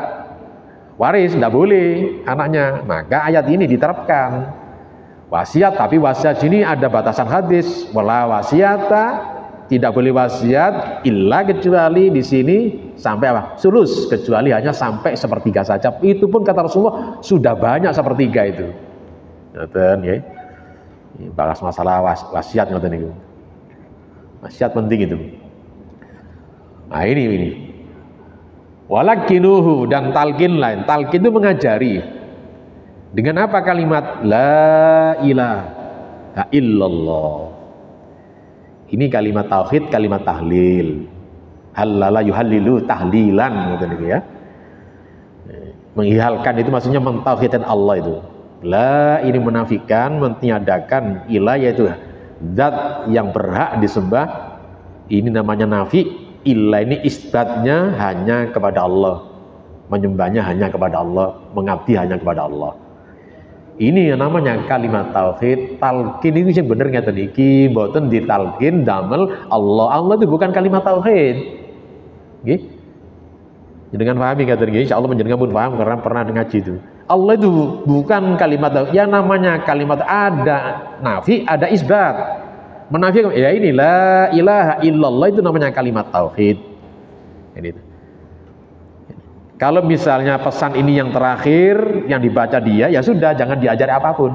waris tidak boleh anaknya, maka ayat ini diterapkan. Wasiat, tapi wasiat sini ada batasan hadis, wala wasiata, tidak boleh wasiat illa kecuali di sini sampai apa? Sulus, kecuali hanya sampai sepertiga saja. Itu pun kata Rasulullah sudah banyak sepertiga itu. Ngoten ya. Bahas masalah wasiat ngoten niku. Wasiat penting itu. Nah ini. Walakinuhu, dan talqin lain. Talqin itu mengajari. Dengan apa kalimat la ilaha illallah. Ini kalimat tauhid, kalimat tahlil. Halala yuhallilu tahlilan ngoten niku ya. Mengihalkan itu maksudnya mentauhidkan Allah itu. La ini menafikan, mentiadakan ilah, yaitu zat yang berhak disembah. Ini namanya nafi. Ilah ini isbatnya hanya kepada Allah, menyembahnya hanya kepada Allah, mengabdi hanya kepada Allah. Ini yang namanya kalimat tauhid. Talqin itu yang bener ngeten iki, mboten ditalqin damel Allah. Allah itu bukan kalimat tauhid. Nggih. Dengan pahami ngaten nggih, insyaallah panjenengan pun paham karena pernah ngaji itu. Allah itu bukan kalimat tauhid. Yang namanya kalimat ada nafi, ada isbat. Menafikan ya ini la ilaha illallah itu namanya kalimat tauhid. Ini. Kalau misalnya pesan ini yang terakhir yang dibaca dia, ya sudah jangan diajari apapun.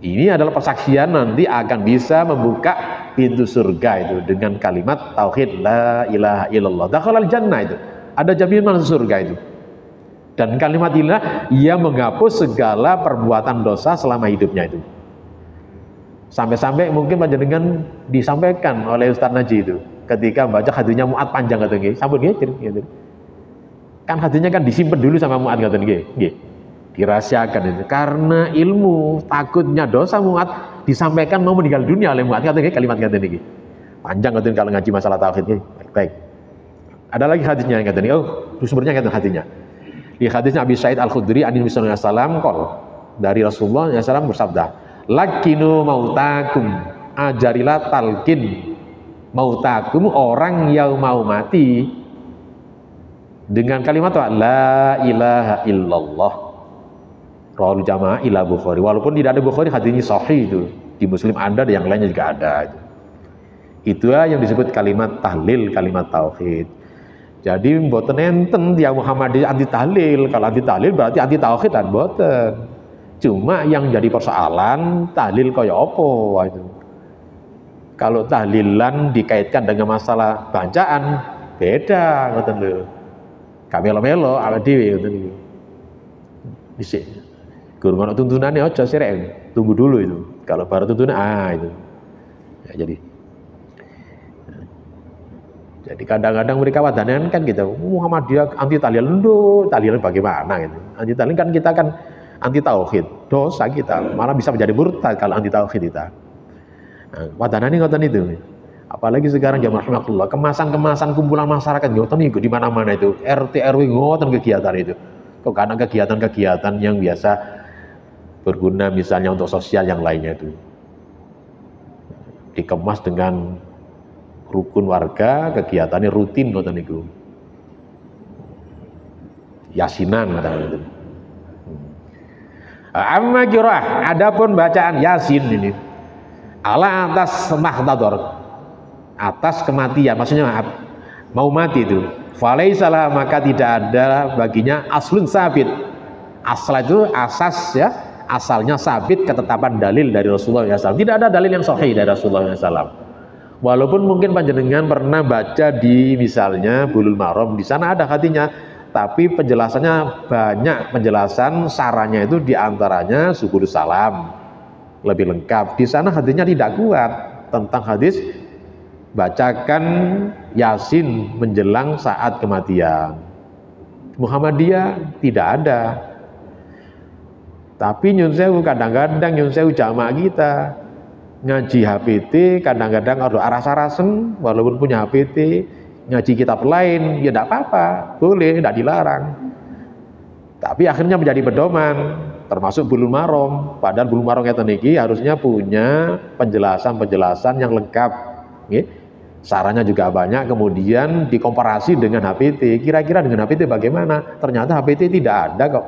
Ini adalah persaksian nanti akan bisa membuka pintu surga itu dengan kalimat tauhid la ilaha illallah. Dakhalal jannah itu. Ada jaminan masuk surga itu. Dan kalimat ilah ia menghapus segala perbuatan dosa selama hidupnya itu. Sampai-sampai mungkin panjenengan disampaikan oleh Ustaz Naji itu ketika baca hadisnya Mu'ad panjang kata nggih. Sampun nggih gitu. Kan hadisnya kan disimpan dulu sama Mu'ad kata nggih. Dirahasiakan itu. Karena ilmu takutnya dosa Mu'ad disampaikan mau meninggal dunia oleh Mu'ad kata nggih, kalimat kata nggih. Panjang kata kalau ngaji masalah tauhid nggih. Baik. Ada lagi hadisnya yang kata nggih. Oh, sumbernya kata hadisnya. Di hadisnya Abi Sa'id Al-Khudri an Nabi sallallahu alaihi wasallam dari Rasulullah SAW bersabda, "Lakinu mautakum," ajarilah talqin mautakum, orang yang mau mati dengan kalimat la ilaha illallah. Rawahul jamaah ila Bukhari. Walaupun tidak ada Bukhari, hadisnya sahih itu. Di Muslim ada, yang lainnya juga ada. Itulah yang disebut kalimat tahlil, kalimat tauhid. Jadi mboten enten yang Muhammadiyah anti tahlil. Kalau anti tahlil berarti anti tauhid dan mboten. Cuma yang jadi persoalan tahlil kaya apa itu. Kalau tahlilan dikaitkan dengan masalah bacaan beda ngoten lho. Kamelo-melo awake dhewe ngoten iki. Dhisik. Guru ngono tuntunane aja sirek. Tunggu dulu itu. Kalau baru tuntunan itu. Ya, jadi kadang-kadang mereka wadanan kan gitu, Muhammadiyah anti tahlil, tahlilan bagaimana gitu. Anti tahlil kan kita kan anti tauhid, dosa kita, malah bisa menjadi murtad kalau anti tauhid kita. Nah, wadanan ini ngoten itu. Apalagi sekarang zaman rahmatullah, kemasan-kemasan kumpulan masyarakat ngoten niku di mana-mana itu, RT RW ngoten kegiatan itu. Kok karena kegiatan-kegiatan yang biasa berguna misalnya untuk sosial yang lainnya itu. Dikemas dengan rukun warga, kegiatannya rutin ngoten niku. Yasinan ngoten niku. Amma qiraah, adapun bacaan Yasin ini ala atas mahtador, atas kematian, maksudnya mau mati itu. Falaisalah, maka tidak ada baginya aslun sabit. Asal itu asas ya, asalnya sabit, ketetapan dalil dari Rasulullah SAW. Tidak ada dalil yang sahih dari Rasulullah SAW. Walaupun mungkin panjenengan pernah baca di misalnya Bulul Maram, di sana ada hatinya, tapi penjelasannya banyak, penjelasan sarannya itu diantaranya Subulus Salam lebih lengkap. Di sana hadisnya tidak kuat tentang hadis bacakan Yasin menjelang saat kematian. Muhammadiyah tidak ada. Tapi nyun sewu kadang-kadang nyun sewu jamaah kita ngaji HPT kadang-kadang ada aras-arasen, walaupun punya HPT ngaji kitab lain ya tidak apa-apa, boleh, tidak dilarang. Tapi akhirnya menjadi pedoman, termasuk bulul marom. Padahal bulul marom ngeten iki harusnya punya penjelasan-penjelasan yang lengkap. Nggih. Sarannya juga banyak, kemudian dikomparasi dengan HPT. Kira-kira dengan HPT bagaimana? Ternyata HPT tidak ada kok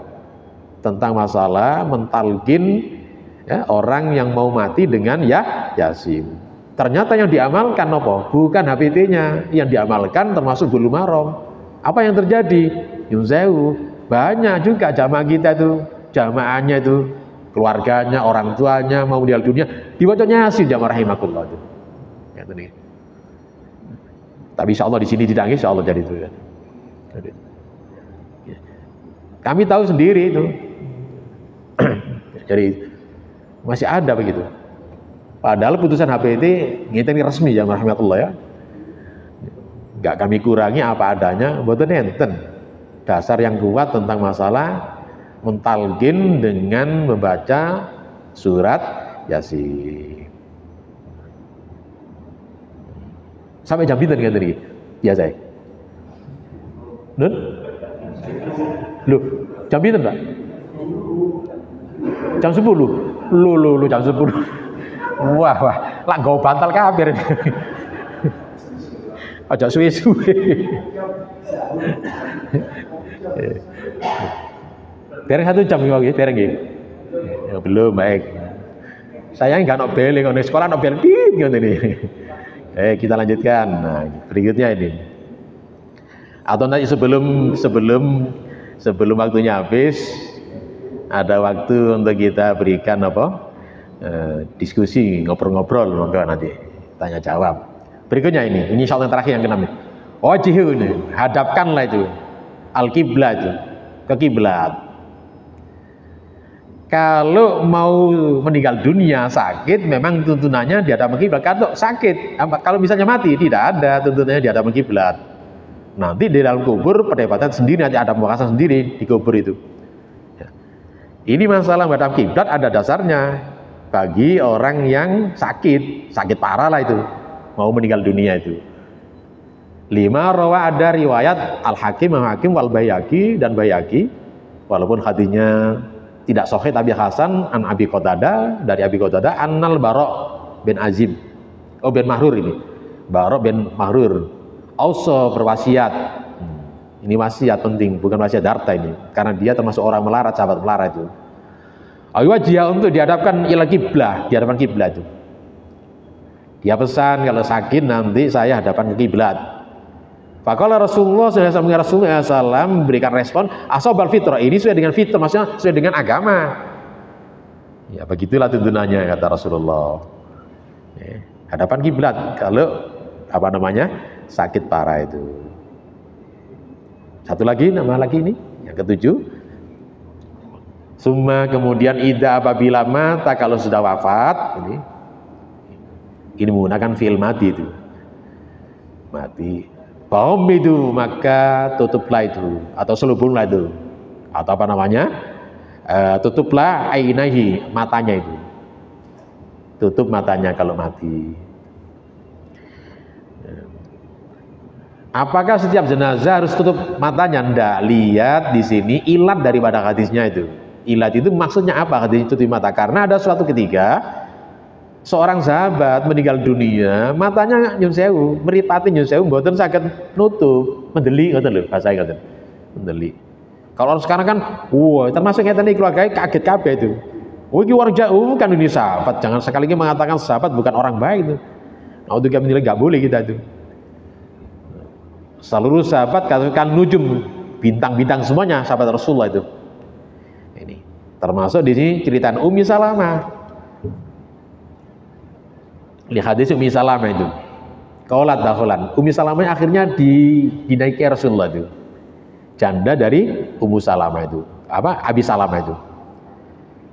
tentang masalah mentalkin ya, orang yang mau mati dengan Yasin. Ternyata yang diamalkan apa? Bukan HPT-nya, yang diamalkan termasuk bulul marom. Apa yang terjadi? Nyun sewu, banyak juga jamaah kita itu, jamaahnya itu, keluarganya, orang tuanya mau meninggal dunia, dibaca Yasin jamaah rahimakumullah itu. Ya, nih. Tapi insya Allah di sini tidak, insya Allah jadi itu. Kami tahu sendiri itu. Jadi masih ada begitu. Padahal putusan HPT ngiteni resmi ya rahmatullah ya. Enggak kami kurangi apa adanya, mboten enten. Dasar yang kuat tentang masalah mentalgin dengan membaca surat Yasin. Sampai jam pinten ngeten iki? Biasa. Nun? Loh, jam pinten, Pak? Jam 10. Lu jam 10. Wah, lah nggo bantal kabeh. Aja suwe-suwe. Dereng 1 jam iki, dereng nggih. Ya belum, baik. Sayang enggak ono bel, ngono sekolah ono bel ngoten iki. Kita lanjutkan. Nah, berikutnya ini. Atau nanti sebelum waktunya habis, ada waktu untuk kita berikan apa? Diskusi, ngobrol-ngobrol, monggo nanti tanya jawab. Berikutnya ini soal yang terakhir yang keenam. Wajih ini, hadapkanlah itu al-kiblat itu ke kiblat. Kalau mau meninggal dunia sakit, memang tuntunannya di hadapan kiblat. Kalau sakit, kalau misalnya mati, tidak ada tuntunannya di hadapan kiblat. Nanti di dalam kubur perdebatan sendiri, nanti ada pembahasan sendiri di kubur itu. Ya. Ini masalah menghadap kiblat ada dasarnya bagi orang yang sakit parah lah itu, mau meninggal dunia itu. 5 rawa ada riwayat Al-Hakim, wal Baihaqi dan Baihaqi, walaupun hadisnya tidak sahih tapi hasan an Abi Qatadah, dari Abi Qatadah annal Bara' bin Azib bin Mahrur ini. Bara' bin Mahrur auso berwasiat. Ini wasiat penting, bukan wasiat harta ini, karena dia termasuk orang melarat, sahabat melarat itu. Wajib untuk dihadapkan ila kiblah, di hadapan kiblat itu. Dia pesan kalau sakit nanti saya hadapan ke kiblat. Faqala Rasulullah SAW memberikan respon asobal fitrah, ini sesuai dengan fitrah, maksudnya sesuai dengan agama. Ya begitulah tuntunannya kata Rasulullah. Ya, hadapan kiblat kalau apa namanya sakit parah itu. Satu lagi, nama lagi ini yang ketujuh. Summa kemudian ida apabila mata, kalau sudah wafat ini menggunakan fi'il mati itu. Mati. Bahom itu maka tutuplah itu atau selubunglah itu atau apa namanya tutuplah ainahi, matanya itu, tutup matanya kalau mati. Apakah setiap jenazah harus tutup matanya? Ndak. Lihat di sini ilat daripada hadisnya itu. Ilat itu maksudnya apa? Hadis itu tutup mata karena ada suatu ketika seorang sahabat meninggal dunia, matanya nyun sewu, meripati nyun sewu, mboten saged nutup, mendeli ngoten lho, bahasa ngoten. Mendeli. Kalau orang sekarang kan, wah, termasuk ngeten iki keluarga kaget kabeh itu. Oh, iki warga kan ini sahabat, jangan sekali lagi mengatakan sahabat bukan orang baik itu. Nah, untuk menilai enggak boleh kita itu. Seluruh sahabat katakan nujum, bintang-bintang semuanya sahabat Rasulullah itu. Ini termasuk di sini ceritaan Ummi Salamah. Lihat hadis Ummi Salamah itu. Qalat dakhalan. Ummi Salamah akhirnya dinaiki Rasulullah itu. Janda dari Ummu Salamah itu. Apa? Abi Salamah itu.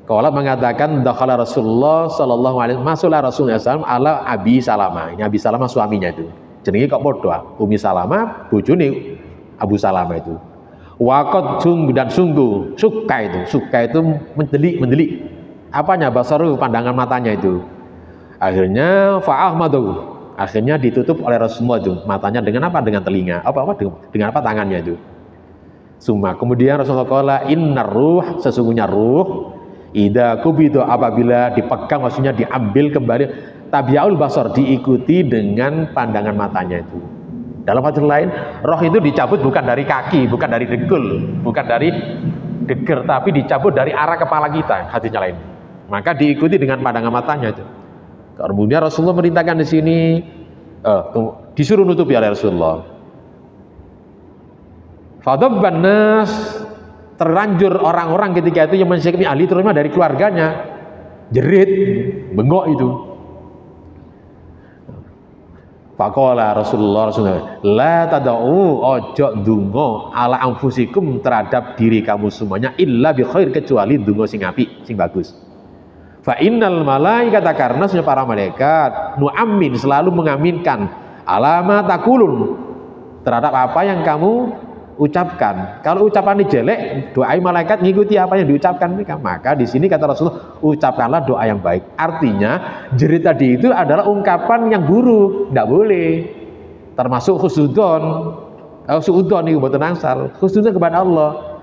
Qalat mengatakan dakhala Rasulullah sallallahu alaihi wasallam, masuk Rasulullah sallallahu ala Abi Salamah. Ini Abi Salamah suaminya itu. Jenenge kok padha. Ummi Salamah bojone Abu Salamah itu. Waqad sungguh suka itu mendelik. Apanya? Basaru, pandangan matanya itu. Akhirnya fa'ahmadu, akhirnya ditutup oleh Rasulullah itu matanya dengan apa? Dengan telinga. Dengan apa? Tangannya itu. Summa kemudian Rasulullah qala innar ruh, sesungguhnya ruh idza kubidu apabila dipegang, maksudnya diambil kembali, tabiaul basar, diikuti dengan pandangan matanya itu. Dalam hadis lain, roh itu dicabut bukan dari kaki, bukan dari dengkul, bukan dari deger, tapi dicabut dari arah kepala kita, hadisnya lain. Maka diikuti dengan pandangan matanya itu. Kemudian Rasulullah merintahkan di sini, disuruh nutup ya Rasulullah. Fadhabban nas, terlanjur orang-orang ketika itu yang mensyikmi ahli terutama dari keluarganya, jerit, bengok itu. Faqala Rasulullah la tad'u, ojo dungo ala anfusikum, terhadap diri kamu semuanya, illa bi khair, kecuali dungo sing apik, sing bagus. Fa innal malaikata, karena sudah para malaikat nu'amin, selalu mengaminkan, alama takulun, terhadap apa yang kamu ucapkan. Kalau ucapan ini jelek, doa malaikat ngikuti apa yang diucapkan mereka. Maka di sini kata Rasulullah, ucapkanlah doa yang baik. Artinya jerit tadi itu adalah ungkapan yang buruk, tidak boleh. Termasuk khusnudon, suudon itu buat nangsal, khusnudon kepada Allah.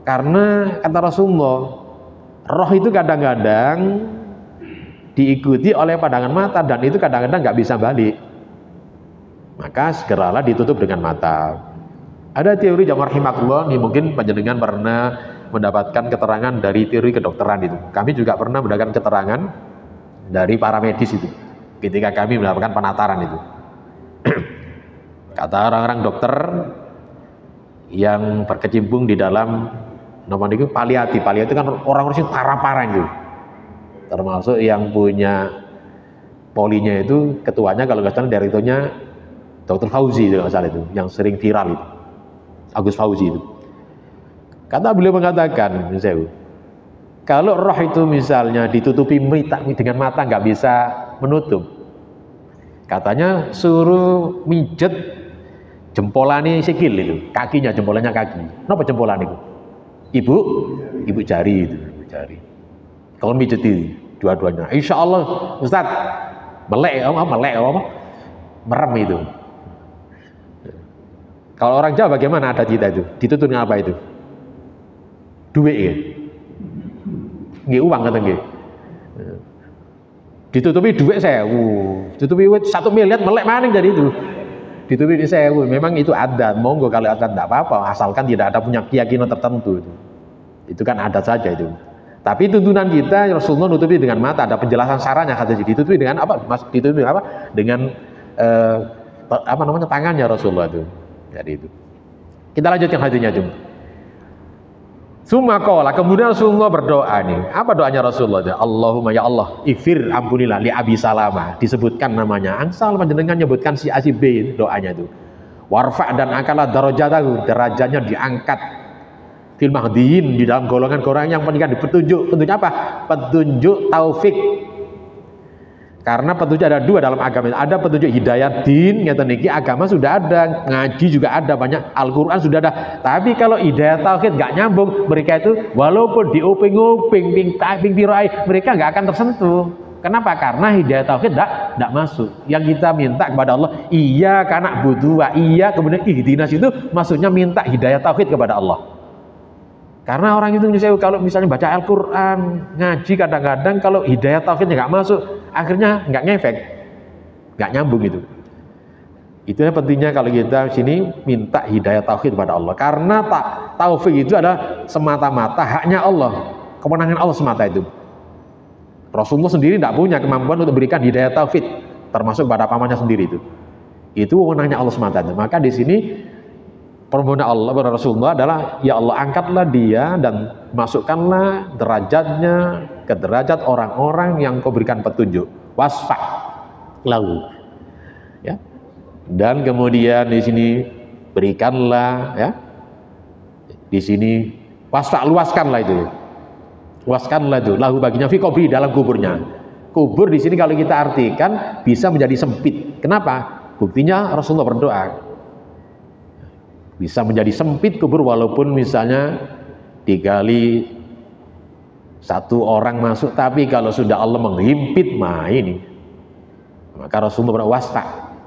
Karena kata Rasulullah, roh itu kadang-kadang diikuti oleh pandangan mata, dan itu kadang-kadang nggak bisa balik. Maka segeralah ditutup dengan mata. Ada teori jamaah rahimakumullah, ini mungkin panjenengan pernah mendapatkan keterangan dari teori kedokteran itu. Kami juga pernah mendapatkan keterangan dari para medis itu ketika kami melakukan penataran itu. Kata orang-orang dokter yang berkecimpung di dalam namanya itu paliatif. Paliatif kan orang-orang yang parah-parah itu. Termasuk yang punya polinya itu, ketuanya kalau nggak salah direkturnya Dr. Fauzi itu, kalau salah itu, yang sering viral itu. Agus Fauzi itu. Kata beliau mengatakan, kalau roh itu misalnya ditutupi dengan mata, nggak bisa menutup. Katanya suruh mijet jempolane sikil itu, kakinya, jempolannya kaki. Kenapa jempolan itu? Ibu jari itu, ibu jari. Kalau mijet itu dua-duanya, insya Allah Ustaz melek merem itu. Kalau orang Jawa bagaimana adat kita itu? Ditutup dengan apa itu? Duit ya? Nggih, uang kata nggih. Ditutupi duit 1.000. Ditutupi 1 miliar melek maning dari itu. Ditutupi 1.000. Memang itu adat. Monggo kalau adat tidak apa-apa, asalkan tidak ada punya keyakinan tertentu itu. Itu kan adat saja itu. Tapi tuntunan kita, Rasulullah nutupi dengan mata, ada penjelasan sarannya, kata ditutupi dengan apa? Ditutupi dengan apa? Dengan tangannya Rasulullah itu. Jadi itu. Kita lanjutkan hadisnya itu. Summa qala, kemudian Rasulullah berdoa nih. Apa doanya Rasulullah? Allahumma ya Allah, ighfir, ampunilah li Abi Salamah. Disebutkan namanya. Angsal panjenengan nyebutkan si A si B, doanya itu. Warfa, dan angkatlah darajatahu, derajatnya diangkat. Fil mahdiin, di dalam golongan orang yang memberikan petunjuk. Petunjuk apa? Petunjuk taufik. Karena petunjuk ada dua dalam agama. Ada petunjuk hidayah din, ngeten niki agama sudah ada, ngaji juga ada, banyak, Al-Qur'an sudah ada. Tapi kalau hidayah tauhid nggak nyambung, mereka itu walaupun diuping-uping, ping pirai, mereka nggak akan tersentuh. Kenapa? Karena hidayah tauhid nggak masuk. Yang kita minta kepada Allah, iya karena butuh, iya kemudian ihdinas itu maksudnya minta hidayah tauhid kepada Allah. Karena orang itu kalau misalnya baca Al-Quran, ngaji kadang-kadang kalau hidayah tauhidnya nggak masuk, akhirnya nggak ngefek, nggak nyambung itu. Itulah pentingnya kalau kita sini minta hidayah tauhid kepada Allah. Karena taufik itu adalah semata-mata haknya Allah, kemenangan Allah semata itu. Rasulullah sendiri tidak punya kemampuan untuk berikan hidayah tauhid, termasuk pada pamannya sendiri itu. Itu wewenangnya Allah semata itu. Maka di sini permohonan Allah kepada Rasulullah adalah, ya Allah angkatlah dia dan masukkanlah derajatnya ke derajat orang-orang yang kau berikan petunjuk. Wasfa lahu, ya. Dan kemudian di sini berikanlah, ya. Di sini wasfa, luaskanlah itu, luaskanlah itu lahu baginya fi qabri, dalam kuburnya. Kubur di sini kalau kita artikan bisa menjadi sempit. Kenapa? Buktinya Rasulullah berdoa. Bisa menjadi sempit kubur walaupun misalnya digali 1 orang masuk, tapi kalau sudah Allah menghimpit, ini maka Rasulullah berwasfa,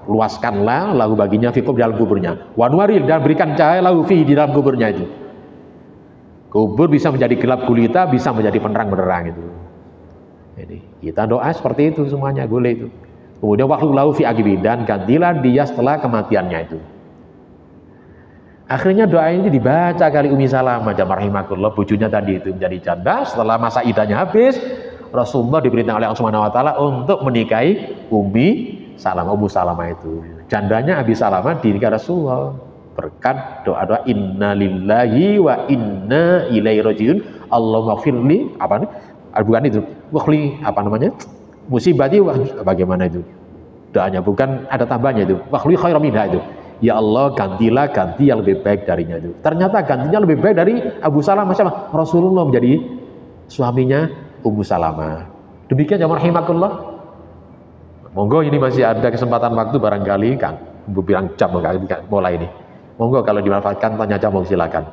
luaskanlah lahu baginya fi kubur, dalam kuburnya, wanwaril, dan berikan cahaya lahu fi, di dalam kuburnya itu. Kubur bisa menjadi gelap gulita, bisa menjadi penerang benderang itu. Jadi kita doa seperti itu semuanya boleh itu. Kemudian waktu lau fi aqibi, dan gantilah dia setelah kematiannya itu. Akhirnya doa ini dibaca kali Umi Salamah rahimahullah, bujunya tadi itu menjadi janda. Setelah masa idahnya habis, Rasulullah diperintahkan oleh Allah Subhanahu wa taala untuk menikahi Ummu Salamah itu. Jandanya Abi Salamah dinikahi Rasulullah berkat doa-doa inna lillahi wa inna ilaihi rajiun. Allahumma firli apa nih? Bukan itu. Wakhli apa namanya? Musibati bagaimana itu? Doanya bukan ada tambahnya itu. Wakhli khairan minha itu. Ya Allah, gantilah ganti yang lebih baik darinya itu. Ternyata gantinya lebih baik dari Abu Salamah siapa? Rasulullah menjadi suaminya Ummu Salamah. Demikian jamaah rahimakumullah. Monggo ini masih ada kesempatan waktu barangkali Kang. Bilang jam mulai ini. Monggo kalau dimanfaatkan tanya jam silakan.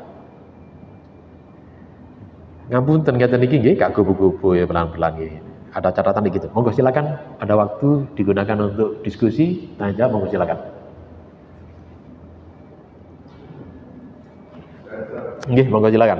Ngapunten ngeten iki nggih Kak gubu-gubu ya pelan-pelan nggih. Ada catatan gitu. Monggo silakan. Ada waktu digunakan untuk diskusi, tanya jawab, monggo silakan. Nggih, monggo silakan.